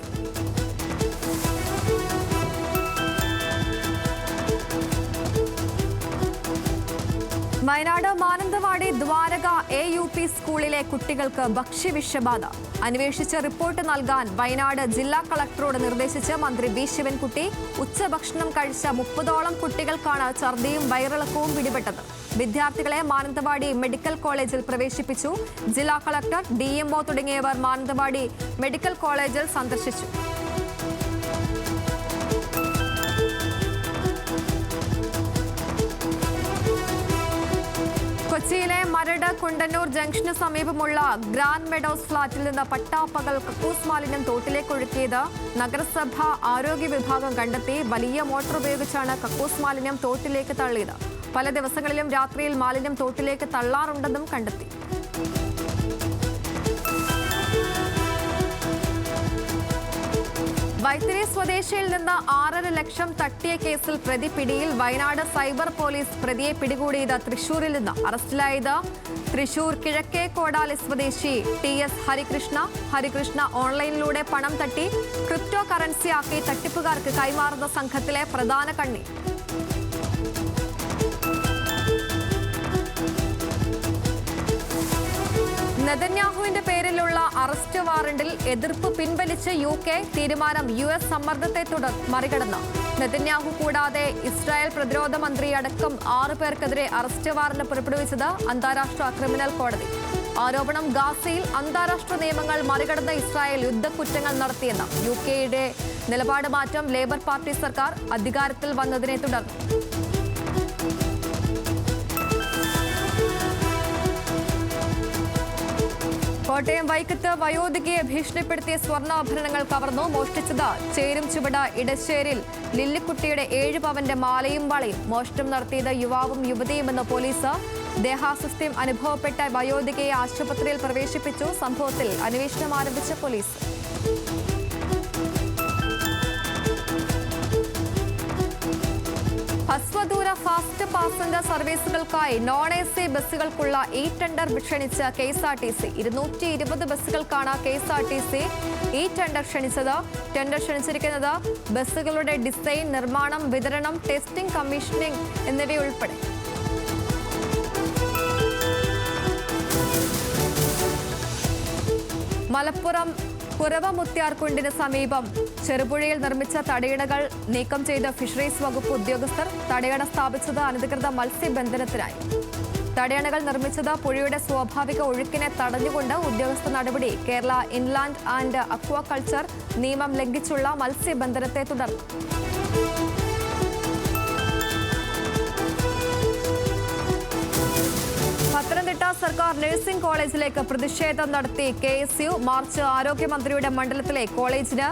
വയനാട് മാനന്തവാടി ദ്വാരക AUP സ്കൂളിലെ കുട്ടികൾക്ക് ഭക്ഷ്യവിഷബാധ. അന്വേഷിച്ച് റിപ്പോർട്ട് നൽകാൻ വയനാട് ജില്ലാ കളക്ടറോട് നിർദ്ദേശിച്ച് മന്ത്രി വി ശിവൻകുട്ടി. ഉച്ചഭക്ഷണം കഴിച്ച 30ഓളം കുട്ടികൾക്കാണ് ഛർദിയും വയറിളക്കവും പിടിപെട്ടത്. വിദ്യാർത്ഥികളെ മാനന്തവാടി മെഡിക്കൽ കോളേജിൽ പ്രവേശിപ്പിച്ചു. ജില്ലാ കളക്ടർ, DMO തുടങ്ങിയവർ മാനന്തവാടി മെഡിക്കൽ കോളേജിൽ സന്ദർശിച്ചു. കൊച്ചിയിലെ മരട് കുണ്ടന്നൂർ ജംഗ്ഷന് സമീപമുള്ള ഗ്രാൻഡ് മെഡോസ് ഫ്ളാറ്റിൽ നിന്ന് പട്ടാപ്പകൽ കക്കൂസ് മാലിന്യം തോട്ടിലേക്ക് ഒഴുക്കിയത് നഗരസഭ ആരോഗ്യ വിഭാഗം കണ്ടെത്തി. വലിയ മോട്ടോർ ഉപയോഗിച്ചാണ് കക്കൂസ് മാലിന്യം തോട്ടിലേക്ക് തള്ളിയത്. പല ദിവസങ്ങളിലും രാത്രിയിൽ മാലിന്യം തോട്ടിലേക്ക് തള്ളാറുണ്ടെന്നും കണ്ടെത്തി. വൈത്തിരി സ്വദേശിയിൽ നിന്ന് 6.5 ലക്ഷം തട്ടിയ കേസിൽ പ്രതി പിടിയിൽ. വയനാട് സൈബർ പോലീസ് പ്രതിയെ പിടികൂടിയത് തൃശൂരിൽ നിന്ന്. അറസ്റ്റിലായത് തൃശൂർ കിഴക്കേ കോടാലി സ്വദേശി TS ഹരികൃഷ്ണ ഓൺലൈനിലൂടെ പണം തട്ടി ക്രിപ്റ്റോ കറൻസിയാക്കി തട്ടിപ്പുകാർക്ക് കൈമാറുന്ന സംഘത്തിലെ പ്രധാന കണ്ണി. നെതന്യാഹുവിന്റെ പേരിലുള്ള അറസ്റ്റ് വാറണ്ടിൽ എതിർപ്പ് പിൻവലിച്ച് UK. തീരുമാനം US സമ്മർദ്ദത്തെ മറികടന്ന്. നെതന്യാഹു കൂടാതെ ഇസ്രായേൽ പ്രതിരോധ മന്ത്രി അടക്കം 6 പേർക്കെതിരെ അറസ്റ്റ് വാറണ്ട് പുറപ്പെടുവിച്ചത് അന്താരാഷ്ട്ര ക്രിമിനൽ കോടതി. ആരോപണം ഗാസയിൽ അന്താരാഷ്ട്ര നിയമങ്ങൾ മറികടന്ന് ഇസ്രായേൽ യുദ്ധക്കുറ്റങ്ങൾ നടത്തിയെന്ന്. UK നിലപാട് മാറ്റം ലേബർ പാർട്ടി സർക്കാർ അധികാരത്തിൽ വന്നതിനെ തുടർന്ന്. കോട്ടയം വൈക്കത്ത് വയോധികയെ ഭീഷണിപ്പെടുത്തിയ സ്വർണ്ണാഭരണങ്ങൾ കവർന്നു. മോഷ്ടിച്ചത് ചേരും ചുവട് ഇടശ്ശേരിൽ ലില്ലിക്കുട്ടിയുടെ 7 പവന്റെ മാലയും വളയും. മോഷണം നടത്തിയത് യുവാവും യുവതിയുമെന്ന് പോലീസ്. ദേഹാസ്വസ്ഥ്യം അനുഭവപ്പെട്ട വയോധികയെ ആശുപത്രിയിൽ പ്രവേശിപ്പിച്ചു. സംഭവത്തിൽ അന്വേഷണം ആരംഭിച്ച പോലീസ്. ഹ്രസ്വദൂര ഫാസ്റ്റ് പാസഞ്ചർ സർവീസുകൾക്കായി non-AC ബസ്സുകൾക്കുള്ള ടെൻഡർ ക്ഷണിച്ച് KSRTC. 220 ബസ്സുകൾക്കാണ് KSRTC ടെൻഡർ ക്ഷണിച്ചത്. ടെൻഡർ ക്ഷണിച്ചിരിക്കുന്നത് ബസ്സുകളുടെ ഡിസൈൻ, നിർമ്മാണം, വിതരണം, ടെസ്റ്റിംഗ്, കമ്മീഷനിംഗ് എന്നിവയുൾപ്പെടെ. മലപ്പുറം കുറവമുത്യാർകുണ്ടിന് സമീപം ചെറുപുഴയിൽ നിർമ്മിച്ച തടയണകൾ നീക്കം ചെയ്ത ഫിഷറീസ് വകുപ്പ് ഉദ്യോഗസ്ഥർ. തടയണ സ്ഥാപിച്ചത് അനധികൃത മത്സ്യബന്ധനത്തിനായി. തടയണകൾ നിർമ്മിച്ചത് പുഴയുടെ സ്വാഭാവിക ഒഴുക്കിനെ തടഞ്ഞുകൊണ്ട്. ഉദ്യോഗസ്ഥ നടപടി കേരള ഇൻലാൻഡ് ആൻഡ് അക്വാകൾച്ചർ നിയമം ലംഘിച്ചുള്ള മത്സ്യബന്ധനത്തെ തുടർന്ന്. പത്തനംതിട്ട സർക്കാർ നഴ്സിംഗ് കോളേജിലേക്ക് പ്രതിഷേധം നടത്തി KSU. മാർച്ച് ആരോഗ്യമന്ത്രിയുടെ മണ്ഡലത്തിലെ കോളേജിന്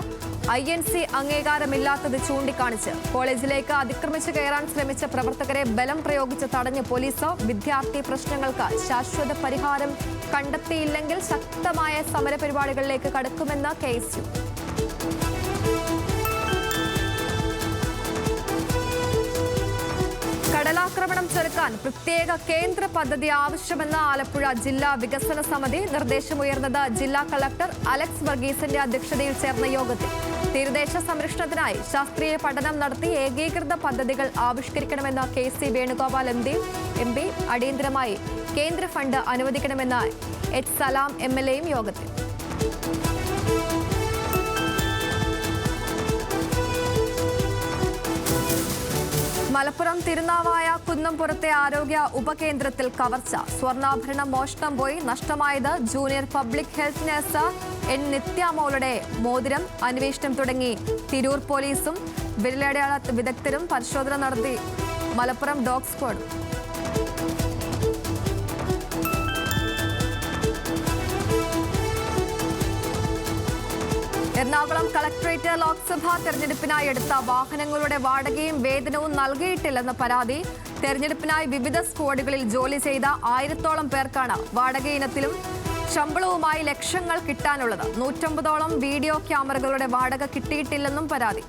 INC അംഗീകാരമില്ലാത്തത് ചൂണ്ടിക്കാണിച്ച് കോളേജിലേക്ക് അതിക്രമിച്ചു കയറാൻ ശ്രമിച്ച പ്രവർത്തകരെ ബലം പ്രയോഗിച്ച് തടഞ്ഞ് പോലീസ്. വിദ്യാർത്ഥി പ്രശ്നങ്ങൾക്ക് ശാശ്വത പരിഹാരം കണ്ടെത്തിയില്ലെങ്കിൽ ശക്തമായ സമരപരിപാടികളിലേക്ക് കടക്കുമെന്ന് KSU. കടലാക്രമണം ചെറുക്കാൻ പ്രത്യേക കേന്ദ്ര പദ്ധതി ആവശ്യമെന്ന ആലപ്പുഴ ജില്ലാ വികസന സമിതി. നിർദ്ദേശമുയർന്നത് ജില്ലാ കളക്ടർ അലക്സ് വർഗീസിന്റെ അധ്യക്ഷതയിൽ ചേർന്ന യോഗത്തിൽ. തീരദേശ സംരക്ഷണത്തിനായി ശാസ്ത്രീയ പഠനം നടത്തി ഏകീകൃത പദ്ധതികൾ ആവിഷ്കരിക്കണമെന്ന KC വേണുഗോപാൽ MP. അടിയന്തരമായി കേന്ദ്ര ഫണ്ട് അനുവദിക്കണമെന്ന H. സലാം MLAയും യോഗത്തിൽ. മലപ്പുറം തിരുനാവായ കുന്നംപുറത്തെ ആരോഗ്യ ഉപകേന്ദ്രത്തിൽ കവർച്ച. സ്വർണ്ണാഭരണം മോഷണം പോയി. നഷ്ടമായത് junior public health nurse N. നിത്യാമോളുടെ മോതിരം. അന്വേഷണം തുടങ്ങി തിരൂർ പോലീസും വിരലടയാള വിദഗ്ധരും. പരിശോധന നടത്തി Malappuram dog squad. Ernakulam collectorate Lok Sabha തെരഞ്ഞെടുപ്പിനായി എടുത്ത വാഹനങ്ങളുടെ വാടകയും വേതനവും നൽകിയിട്ടില്ലെന്ന പരാതി. തെരഞ്ഞെടുപ്പിനായി വിവിധ സ്ക്വാഡുകളിൽ ജോലി ചെയ്ത 1000-ഓളം പേർക്കാണ് വാടക ഇനത്തിലും ശമ്പളവുമായി ലക്ഷങ്ങൾ കിട്ടാനുള്ളത്. 150-ഓളം വീഡിയോ ക്യാമറകളുടെ വാടക കിട്ടിയിട്ടില്ലെന്നും പരാതി.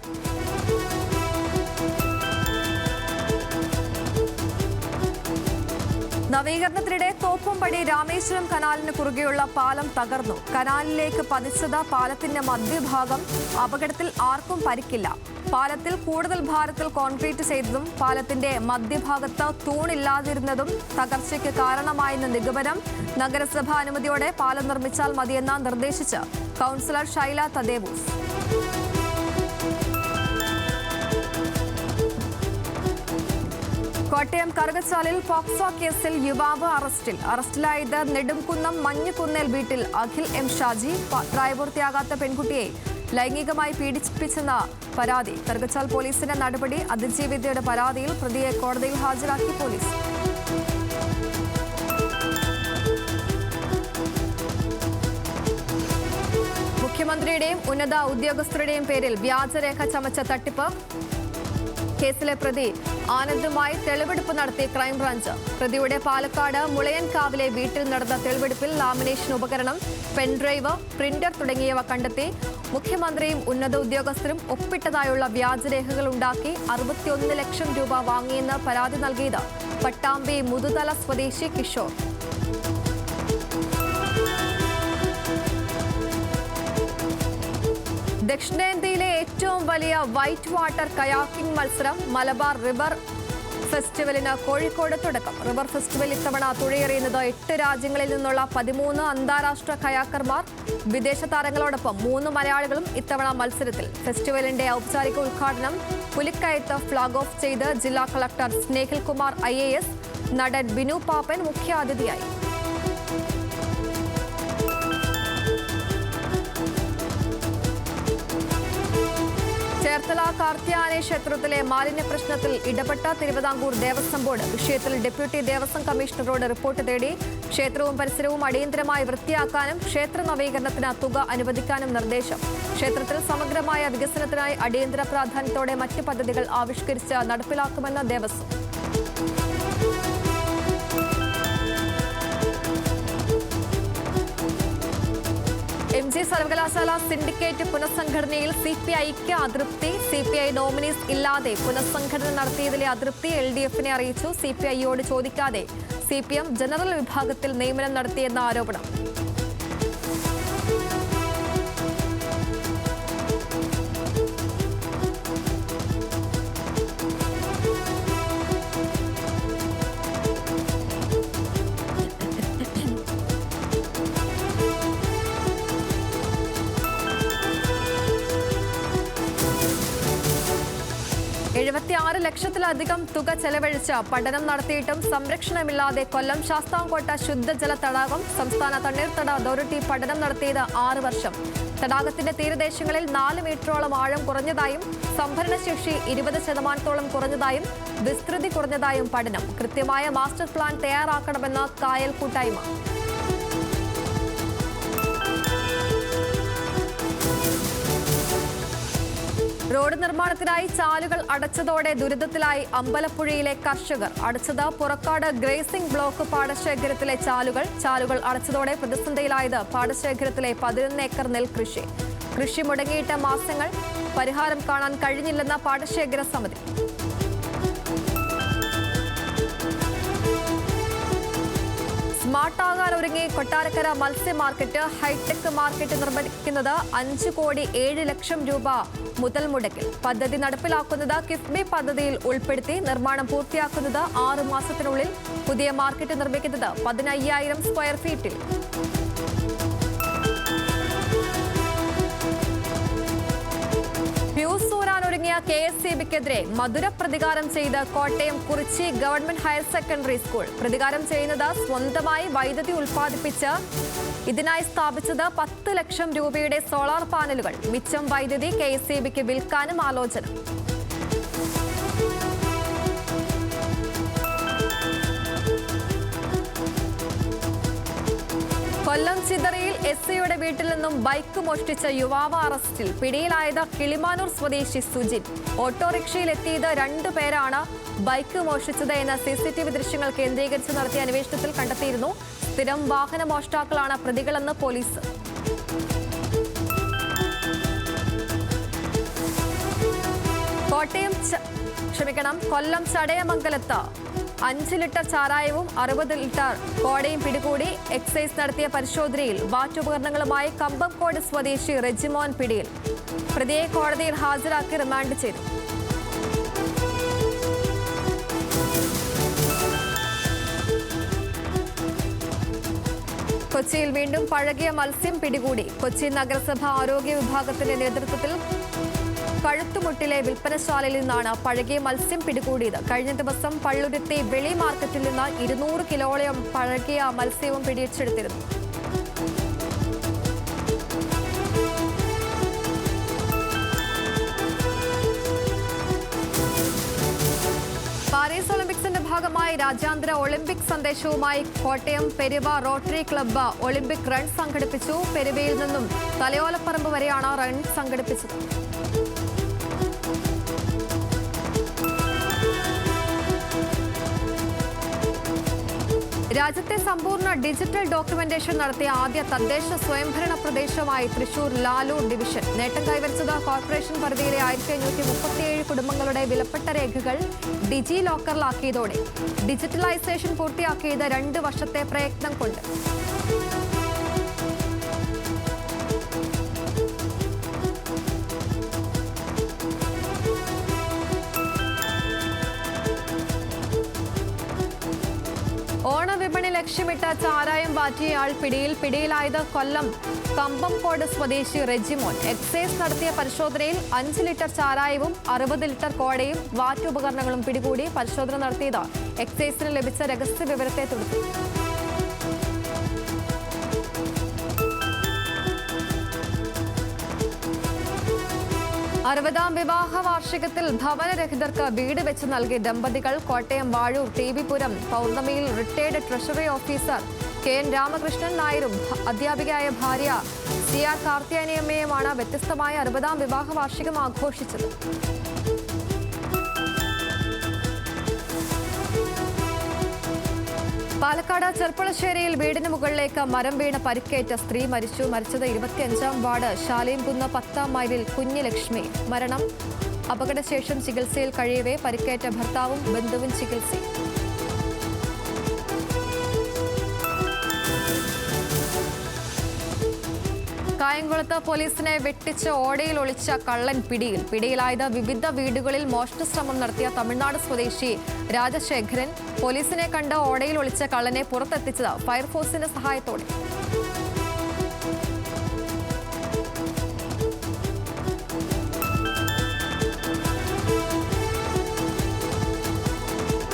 നവീകരണത്തിനിടെ തോപ്പുംപടി രാമേശ്വരം കനാലിന് കുറുകെയുള്ള പാലം തകർന്നു. കനാലിലേക്ക് പതിച്ചത് പാലത്തിന്റെ മധ്യഭാഗം. അപകടത്തിൽ ആർക്കും പരിക്കില്ല. പാലത്തിൽ കൂടുതൽ ഭാരത്തിൽ കോൺക്രീറ്റ് ചെയ്തതും പാലത്തിന്റെ മധ്യഭാഗത്ത് തൂണില്ലാതിരുന്നതും തകർച്ചയ്ക്ക് കാരണമായെന്ന നിഗമനം. നഗരസഭാ അനുമതിയോടെ പാലം നിർമ്മിച്ചാൽ മതിയെന്ന് നിർദ്ദേശിച്ച് കൗൺസിലർ ഷൈല തദേവൂസ്. കോട്ടയം കറുകച്ചാലിൽ പോക്സോ കേസിൽ യുവാവ് അറസ്റ്റിലായത് നെടുംകുന്നം മഞ്ഞുകുന്നേൽ വീട്ടിൽ അഖിൽ M. ഷാജി. പ്രായപൂർത്തിയാകാത്ത പെൺകുട്ടിയെ ലൈംഗികമായി പീഡിപ്പിച്ചെന്ന പരാതി. കറുകച്ചാൽ പോലീസിന്റെ നടപടി. അതിജീവിതയുടെ പരാതിയിൽ പ്രതിയെ കോടതിയിൽ ഹാജരാക്കി പോലീസ്. മുഖ്യമന്ത്രിയുടെയും ഉന്നത ഉദ്യോഗസ്ഥരുടെയും പേരിൽ വ്യാജരേഖ ചമച്ച തട്ടിപ്പ് കേസിലെ പ്രതി ആനന്ദുമായി തെളിവെടുപ്പ് നടത്തി ക്രൈംബ്രാഞ്ച്. പ്രതിയുടെ പാലക്കാട് മുളയൻകാവിലെ വീട്ടിൽ നടന്ന തെളിവെടുപ്പിൽ ലാമിനേഷൻ ഉപകരണം, പെൻഡ്രൈവ്, പ്രിന്റർ തുടങ്ങിയവ കണ്ടെത്തി. മുഖ്യമന്ത്രിയും ഉന്നത ഉദ്യോഗസ്ഥരും ഒപ്പിട്ടതായുള്ള വ്യാജരേഖകൾ ഉണ്ടാക്കി 61 ലക്ഷം രൂപ വാങ്ങിയെന്ന് പരാതി നൽകിയത് പട്ടാമ്പി മുതുതല സ്വദേശി കിഷോർ. ദക്ഷിണേന്ത്യയിലെ ഏറ്റവും വലിയ വൈറ്റ് വാട്ടർ കയാക്കിംഗ് മത്സരം മലബാർ റിവർ ഫെസ്റ്റിവലിന് കോഴിക്കോട് തുടക്കം. റിവർ ഫെസ്റ്റിവൽ ഇത്തവണ തുഴയെറിയുന്നത് 8 രാജ്യങ്ങളിൽ നിന്നുള്ള 13 അന്താരാഷ്ട്ര കയാക്കർമാർ. വിദേശ താരങ്ങളോടൊപ്പം 3 മലയാളികളും ഇത്തവണ മത്സരത്തിൽ. ഫെസ്റ്റിവലിന്റെ ഔപചാരിക ഉദ്ഘാടനം പുലിക്കയത്ത് ഫ്ളാഗ് ഓഫ് ചെയ്ത് ജില്ലാ കളക്ടർ സ്നേഹിൽ കുമാർ IAS. നടൻ ബിനു പാപ്പൻ മുഖ്യാതിഥിയായി. ചേർത്തല കാർത്തിയാനി ക്ഷേത്രത്തിലെ മാലിന്യ പ്രശ്നത്തിൽ ഇടപെട്ട തിരുവിതാംകൂർ ദേവസ്വം ബോർഡ്. വിഷയത്തിൽ ഡെപ്യൂട്ടി ദേവസ്വം കമ്മീഷണറോട് റിപ്പോർട്ട് തേടി. ക്ഷേത്രവും പരിസരവും അടിയന്തരമായി വൃത്തിയാക്കാനും ക്ഷേത്ര നവീകരണത്തിന് തുക അനുവദിക്കാനും നിർദ്ദേശം. ക്ഷേത്രത്തിൽ സമഗ്രമായ വികസനത്തിനായി അടിയന്തര പ്രാധാന്യത്തോടെ മറ്റ് പദ്ധതികൾ ആവിഷ്കരിച്ച് നടപ്പിലാക്കുമെന്ന് ദേവസ്വം. MG സർവകലാശാല സിൻഡിക്കേറ്റ് പുനഃസംഘടനയിൽ CPIക്ക് അതൃപ്തി. CPI നോമിനീസ് ഇല്ലാതെ പുനഃസംഘടന നടത്തിയതിലെ അതൃപ്തി LDFനെ അറിയിച്ചു. CPIയോട് ചോദിക്കാതെ CPM ജനറൽ വിഭാഗത്തിൽ നിയമനം നടത്തിയെന്ന ആരോപണം. $76 ലക്ഷത്തിലധികം തുക ചെലവഴിച്ച് പഠനം നടത്തിയിട്ടും സംരക്ഷണമില്ലാതെ കൊല്ലം ശാസ്താംകോട്ട ശുദ്ധജല തടാകം. സംസ്ഥാന തണ്ണീർത്തട അതോറിറ്റി പഠനം നടത്തിയത് 6 വർഷം. തടാകത്തിന്റെ തീരദേശങ്ങളിൽ 4 മീറ്ററോളം ആഴം കുറഞ്ഞതായും സംഭരണശേഷി 20% കുറഞ്ഞതായും വിസ്തൃതി കുറഞ്ഞതായും പഠനം. കൃത്യമായ മാസ്റ്റർ പ്ലാൻ തയ്യാറാക്കണമെന്ന് കായൽ കൂട്ടായ്മ. റോഡ് നിർമ്മാണത്തിനായി ചാലുകൾ അടച്ചതോടെ ദുരിതത്തിലായി അമ്പലപ്പുഴയിലെ കർഷകർ. അടച്ചത് പുറക്കാട് ഗ്രേസിംഗ് ബ്ലോക്ക് പാടശേഖരത്തിലെ ചാലുകൾ അടച്ചതോടെ പ്രതിസന്ധിയിലായത് പാടശേഖരത്തിലെ 11 ഏക്കർ നെൽകൃഷി. കൃഷി മുടങ്ങിയിട്ട് മാസങ്ങൾ. പരിഹാരം കാണാൻ കഴിഞ്ഞില്ലെന്ന പാടശേഖര സമിതി. സ്മാർട്ടാകാൻ ഒരുങ്ങി കൊട്ടാരക്കര മത്സ്യ മാർക്കറ്റ്. ഹൈടെക് മാർക്കറ്റ് നിർമ്മിക്കുന്നത് 5,07 ലക്ഷം രൂപ മുതൽ മുടക്കിൽ. പദ്ധതി നടപ്പിലാക്കുന്നത് കിഫ്ബി പദ്ധതിയിൽ ഉൾപ്പെടുത്തി. നിർമ്മാണം പൂർത്തിയാക്കുന്നത് 6 മാസത്തിനുള്ളിൽ. പുതിയ മാർക്കറ്റ് നിർമ്മിക്കുന്നത് 15,000 സ്ക്വയർ ഫീറ്റിൽ. ഫ്യൂസ് ഊരാനൊരുങ്ങിയ KSEBിക്കെതിരെ മധുര പ്രതികാരം ചെയ്ത് Kottayam Kurichi government higher secondary school. പ്രതികാരം ചെയ്യുന്നത് സ്വന്തമായി വൈദ്യുതി ഉൽപ്പാദിപ്പിച്ച് ഇതിനായി സ്ഥാപിച്ചത് 10 ലക്ഷം രൂപയുടെ സോളാർ പാനലുകൾ. മിച്ചം വൈദ്യുതി KSEBിക്ക് വിൽക്കാനും ആലോചന. കൊല്ലം ചിതറയിൽ SIയുടെ വീട്ടിൽ നിന്നും ബൈക്ക് മോഷ്ടിച്ച യുവാവ് അറസ്റ്റിൽ. പിടിയിലായത് കിളിമാനൂർ സ്വദേശി സുജിൻ. ഓട്ടോറിക്ഷയിലെത്തിയത് 2 പേരാണ് ബൈക്ക് മോഷ്ടിച്ചത് എന്ന CCTV ദൃശ്യങ്ങൾ കേന്ദ്രീകരിച്ച് നടത്തിയ അന്വേഷണത്തിൽ കണ്ടെത്തിയിരുന്നു. സ്ഥിരം വാഹന മോഷ്ടാക്കളാണ് പ്രതികളെന്ന് പോലീസ്. കൊല്ലം ചടയമംഗലത്ത് 5 ലിറ്റർ ചാരായവും 60 ലിറ്റർ കോടയും പിടികൂടി. എക്സൈസ് നടത്തിയ പരിശോധനയിൽ വാറ്റുപകരണങ്ങളുമായി കമ്പംകോട് സ്വദേശി റെജിമോൻ പിടിയിൽ. പ്രതിയെ കോടതിയിൽ ഹാജരാക്കി റിമാൻഡ് ചെയ്തു. കൊച്ചിയിൽ വീണ്ടും പഴകിയ മത്സ്യം പിടികൂടി. കൊച്ചി നഗരസഭ ആരോഗ്യ വിഭാഗത്തിന്റെ നേതൃത്വത്തിൽ കഴുത്തുമുട്ടിലെ വിൽപ്പനശാലയിൽ നിന്നാണ് പഴകിയ മത്സ്യം പിടികൂടിയത്. കഴിഞ്ഞ ദിവസം പള്ളുരുത്തി വെളി മാർക്കറ്റിൽ നിന്ന് 200 കിലോളം പഴകിയ മത്സ്യവും പിടിച്ചെടുത്തിരുന്നു. പാരീസ് ഒളിമ്പിക്സിന്റെ ഭാഗമായി രാജ്യാന്തര ഒളിമ്പിക് സന്ദേശവുമായി Kottayam Peruva rotary club Olympic run സംഘടിപ്പിച്ചു. പെരുവയിൽ നിന്നും തലയോലപ്പറമ്പ് വരെയാണ് റൺ സംഘടിപ്പിച്ചത്. രാജ്യത്തെ സമ്പൂർണ്ണ ഡിജിറ്റൽ ഡോക്യുമെന്റേഷൻ നടത്തിയ ആദ്യ തദ്ദേശ സ്വയംഭരണ പ്രദേശമായി തൃശൂർ ലാലൂർ ഡിവിഷൻ. നേട്ടം കൈവരിച്ചത് കോർപ്പറേഷൻ പരിധിയിലെ 1537 കുടുംബങ്ങളുടെ വിലപ്പെട്ട രേഖകൾ ഡിജി ലോക്കറിലാക്കിയതോടെ. ഡിജിറ്റലൈസേഷൻ പൂർത്തിയാക്കിയത് 2 വർഷത്തെ പ്രയത്നം കൊണ്ട്. ഓണവിപണി ലക്ഷ്യമിട്ട ചാരായം വാറ്റിയയാൾ പിടിയിലായത് കൊല്ലം കമ്പംകോട് സ്വദേശി റെജിമോൻ. എക്സൈസ് നടത്തിയ പരിശോധനയിൽ 5 ലിറ്റർ ചാരായവും 60 ലിറ്റർ കോടയും വാറ്റുപകരണങ്ങളും പിടികൂടി. പരിശോധന നടത്തിയത് എക്സൈസിന് ലഭിച്ച രഹസ്യ വിവരത്തെ തുടർന്ന്. 60ാം വിവാഹ വാർഷികത്തിൽ ഭവനരഹിതർക്ക് വീട് വെച്ച് നൽകിയ ദമ്പതികൾ. കോട്ടയം വാഴൂർ ടി.വി.പുരം പൗർണമിയിൽ retired treasury officer K N. Ramakrishnan നായരും അധ്യാപികയായ ഭാര്യ സി.ആർ. കാർത്തിയാനിയമ്മയുമാണ് വ്യത്യസ്തമായ 60ാം വിവാഹ വാർഷികം ആഘോഷിച്ചത്. പാലക്കാട് ചെർപ്പുളശ്ശേരിയിൽ വീടിന് മുകളിലേക്ക് മരം വീണ് പരിക്കേറ്റ സ്ത്രീ മരിച്ചു. മരിച്ചത് 25ാം വാർഡ് ശാലീംകുന്ന് 10ാം മൈലിൽ കുഞ്ഞിലക്ഷ്മി. മരണം അപകടശേഷം ചികിത്സയിൽ കഴിയവേ പരിക്കേറ്റ ഭർത്താവും ബന്ധുവും ചികിത്സയിൽ. കായംകുളത്ത് പോലീസിനെ വെട്ടിച്ച് ഓടയിൽ ഒളിച്ച കള്ളൻ പിടിയിലായത് വിവിധ വീടുകളിൽ മോഷണശ്രമം നടത്തിയ തമിഴ്നാട് സ്വദേശി രാജശേഖരൻ. പോലീസിനെ കണ്ട് ഓടയിൽ ഒളിച്ച കള്ളനെ പുറത്തെത്തിച്ചത് ഫയർഫോഴ്സിന്റെ സഹായത്തോടെ.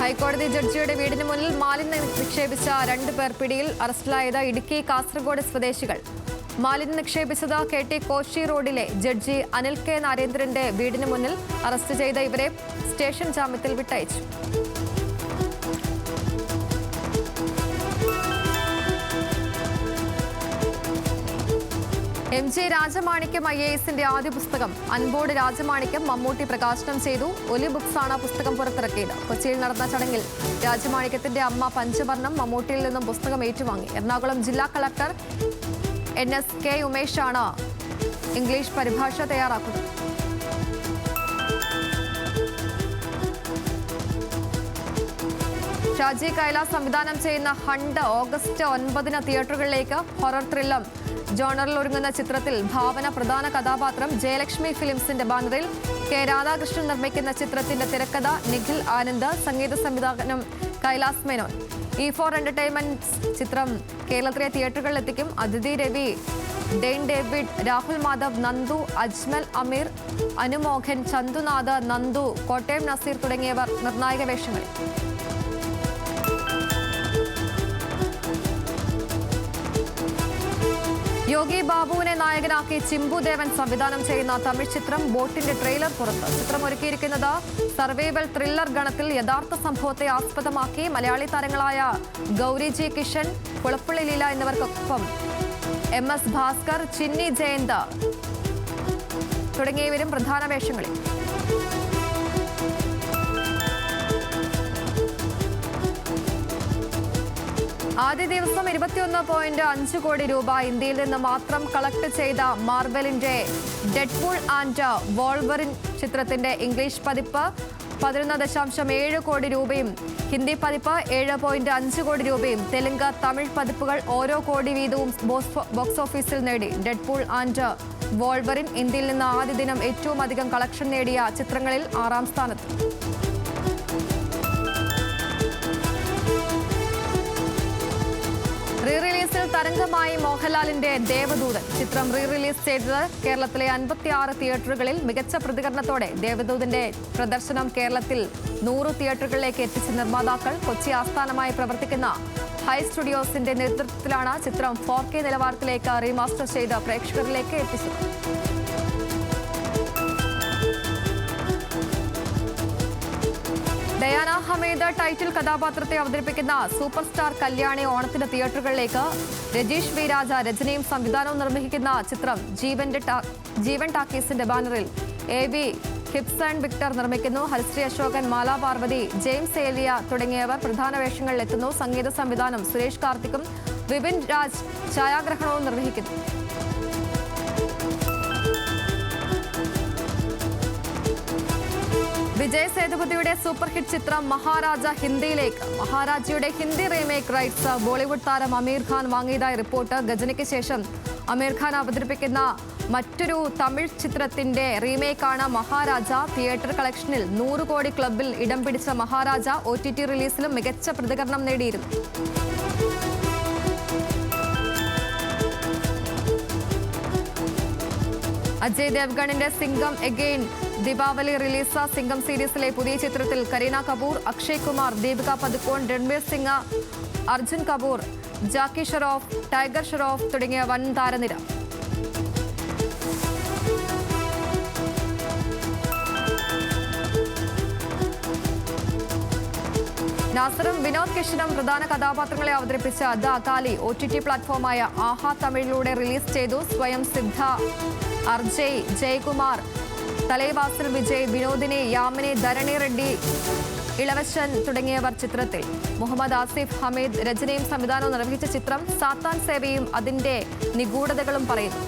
ഹൈക്കോടതി ജഡ്ജിയുടെ വീടിന് മുന്നിൽ മാലിന്യം നിക്ഷേപിച്ച 2 പേർ പിടിയിൽ. അറസ്റ്റിലായത് ഇടുക്കി കാസർഗോഡ് സ്വദേശികൾ. മാലിന്യം നിക്ഷേപിച്ചത് KT കോശി റോഡിലെ ജഡ്ജി അനിൽ കെ നരേന്ദ്രന്റെ വീടിന് മുന്നിൽ. അറസ്റ്റ് ചെയ്ത ഇവരെ സ്റ്റേഷൻ ജാമ്യത്തിൽ വിട്ടയച്ചു. MG രാജമാണിക്യം IASന്റെ ആദ്യ പുസ്തകം അൻപോട് രാജമാണിക്യം മമ്മൂട്ടി പ്രകാശനം ചെയ്തു. ഒലി ബുക്സാണ് പുസ്തകം പുറത്തിറക്കിയത്. കൊച്ചിയിൽ നടന്ന ചടങ്ങിൽ രാജമാണിക്യത്തിന്റെ അമ്മ പഞ്ചവർണം മമ്മൂട്ടിയിൽ നിന്നും പുസ്തകം ഏറ്റുവാങ്ങി. എറണാകുളം ജില്ലാ കളക്ടർ NSK ഉമേഷാണ് ഇംഗ്ലീഷ് പരിഭാഷ തയ്യാറാക്കുന്നത്. ഷാജി കൈലാസ് സംവിധാനം ചെയ്യുന്ന ഹണ്ട് ഓഗസ്റ്റ് 9 തിയേറ്ററുകളിലേക്ക്. ഹൊറർ ത്രില്ലർ ജോണറിൽ ഒരുങ്ങുന്ന ചിത്രത്തിൽ ഭാവന പ്രധാന കഥാപാത്രം. ജയലക്ഷ്മി ഫിലിംസിന്റെ ബാനറിൽ K. രാധാകൃഷ്ണൻ നിർമ്മിക്കുന്ന ചിത്രത്തിന്റെ തിരക്കഥ നിഖിൽ ആനന്ദ്. സംഗീത സംവിധാനം കൈലാസ് മേനോൻ. E4 എന്റർടൈൻമെന്റ് ചിത്രം കേരളത്തിലെ തിയേറ്ററുകളിലെത്തിക്കും. അതിഥി രവി, ഡെയ്ൻ ഡേവിഡ്, രാഹുൽ മാധവ്, നന്ദു, അജ്മൽ അമീർ, അനുമോഹൻ, ചന്തുനാഥ്, നന്ദു, കോട്ടയം നസീർ തുടങ്ങിയവർ നിർണായക വേഷങ്ങളിൽ. യോഗി ബാബുവിനെ നായകനാക്കി ചിമ്പുദേവൻ സംവിധാനം ചെയ്യുന്ന തമിഴ് ചിത്രം ബോട്ടിന്റെ ട്രെയിലർ പുറത്ത്. ചിത്രം ഒരുക്കിയിരിക്കുന്നത് സർവൈവൽ ത്രില്ലർ ഗണത്തിൽ. യഥാർത്ഥ സംഭവത്തെ ആസ്പദമാക്കി. മലയാളി താരങ്ങളായ ഗൗരി ജി കിഷൻ, കുളപ്പള്ളി ലീല എന്നിവർക്കൊപ്പം MS ഭാസ്കർ, ചിന്നി ജയന്ത് തുടങ്ങിയവരും പ്രധാന വേഷങ്ങളിൽ. ആദ്യ ദിവസം 21.5 കോടി രൂപ ഇന്ത്യയിൽ നിന്ന് മാത്രം കളക്ട് ചെയ്ത മാർവെലിന്റെ ഡെഡ്പൂൾ ആൻഡ് വോൾവറിൻ ചിത്രത്തിന്റെ ഇംഗ്ലീഷ് പതിപ്പ് 11.7 കോടി രൂപയും ഹിന്ദി പതിപ്പ് 7.5 കോടി രൂപയും തെലുങ്ക്, തമിഴ് പതിപ്പുകൾ ഓരോ കോടി വീതവും ബോക്സ് ഓഫീസിൽ നേടി. ഡെഡ്പൂൾ ആൻഡ് വോൾവറിൻ ഇന്ത്യയിൽ നിന്ന് ആദ്യ ദിനം ഏറ്റവും അധികം കളക്ഷൻ നേടിയ ചിത്രങ്ങളിൽ 6ാം സ്ഥാനത്ത്. റീ-റിലീസിൽ തരംഗമായി മോഹൻലാലിന്റെ ദേവദൂതൻ. ചിത്രം റീ-റിലീസ് ചെയ്തത് കേരളത്തിലെ 56 തിയേറ്ററുകളിൽ. മികച്ച പ്രതികരണത്തോടെ ദേവദൂതന്റെ പ്രദർശനം കേരളത്തിൽ 100 തിയേറ്ററുകളിലേക്ക് എത്തിച്ച നിർമ്മാതാക്കൾ. കൊച്ചി ആസ്ഥാനമായി പ്രവർത്തിക്കുന്ന ഹൈ സ്റ്റുഡിയോസിന്റെ നേതൃത്വത്തിലാണ് ചിത്രം 4K നിലവാരത്തിലേക്ക് റീമാസ്റ്റർ ചെയ്ത് പ്രേക്ഷകരിലേക്ക് എത്തിച്ചത്. ഡയാന ഹമീദ് ടൈറ്റിൽ കഥാപാത്രത്തെ അവതരിപ്പിക്കുന്ന സൂപ്പർ സ്റ്റാർ കല്യാണി ഓണത്തിന്റെ തിയേറ്ററുകളിലേക്ക്. രജീഷ് വി രാജ രചനയും സംവിധാനവും നിർവഹിക്കുന്ന ചിത്രം ജീവൻ ടാക്കീസിന്റെ ബാനറിൽ AB ഹിപ്സൺ വിക്ടർ നിർമ്മിക്കുന്നു. ഹരിശ്രീ അശോകൻ, മാല പാർവതി, ജെയിംസ് ഏലിയ തുടങ്ങിയവർ പ്രധാന വേഷങ്ങളിലെത്തുന്നു. സംഗീത സംവിധാനം സുരേഷ് കാർത്തിക്കും വിപിൻ രാജ് ഛായാഗ്രഹണവും നിർവഹിക്കുന്നു. വിജയ് സേതുപതിയുടെ സൂപ്പർ ഹിറ്റ് ചിത്രം മഹാരാജ ഹിന്ദിയിലേക്ക്. മഹാരാജയുടെ ഹിന്ദി റീമേക്ക് റൈറ്റ്സ് ബോളിവുഡ് താരം അമീർ ഖാൻ വാങ്ങിയതായി റിപ്പോർട്ട്. ഗജനിക്ക് ശേഷം അമീർ ഖാൻ അവതരിപ്പിക്കുന്ന മറ്റൊരു തമിഴ് ചിത്രത്തിന്റെ റീമേക്കാണ് മഹാരാജ. തിയേറ്റർ കളക്ഷനിൽ 100 കോടി ക്ലബിൽ ഇടം പിടിച്ച മഹാരാജ OTT റിലീസിലും മികച്ച പ്രതികരണം നേടിയിരുന്നു. അജയ് ദേവ്ഗണിന്റെ സിംഗം എഗെയിൻ ദീപാവലി റിലീസ്. സിംഗം സീരീസിലെ പുതിയ ചിത്രത്തിൽ കരീന കപൂർ, അക്ഷയ് കുമാർ, ദീപിക പദുക്കോൺ, രൺവീർ സിംഗ്, അർജുൻ കപൂർ, ജാക്കി ഷെറോഫ്, ടൈഗർ ഷെറോഫ് തുടങ്ങിയ വൻ താരനിര. നാസറും വിനോദ് കിഷനും പ്രധാന കഥാപാത്രങ്ങളെ അവതരിപ്പിച്ച ദ അകാലി OTT പ്ലാറ്റ്ഫോമായ ആഹാ തമിഴിലൂടെ റിലീസ് ചെയ്തു. സ്വയം സിദ്ധ, അർജയ്, ജയകുമാർ, തലൈവാസൽ വിജയ്, വിനോദിനി, യാമിനി, ധരണി റെഡ്ഡി, ഇളവച്ചൻ തുടങ്ങിയവർ ചിത്രത്തിൽ. മുഹമ്മദ് ആസിഫ് ഹമീദ് രചനയും സംവിധാനവും നിർവഹിച്ച ചിത്രം സാത്താൻ സേവയും അതിന്റെ നിഗൂഢതകളും പറയുന്നു.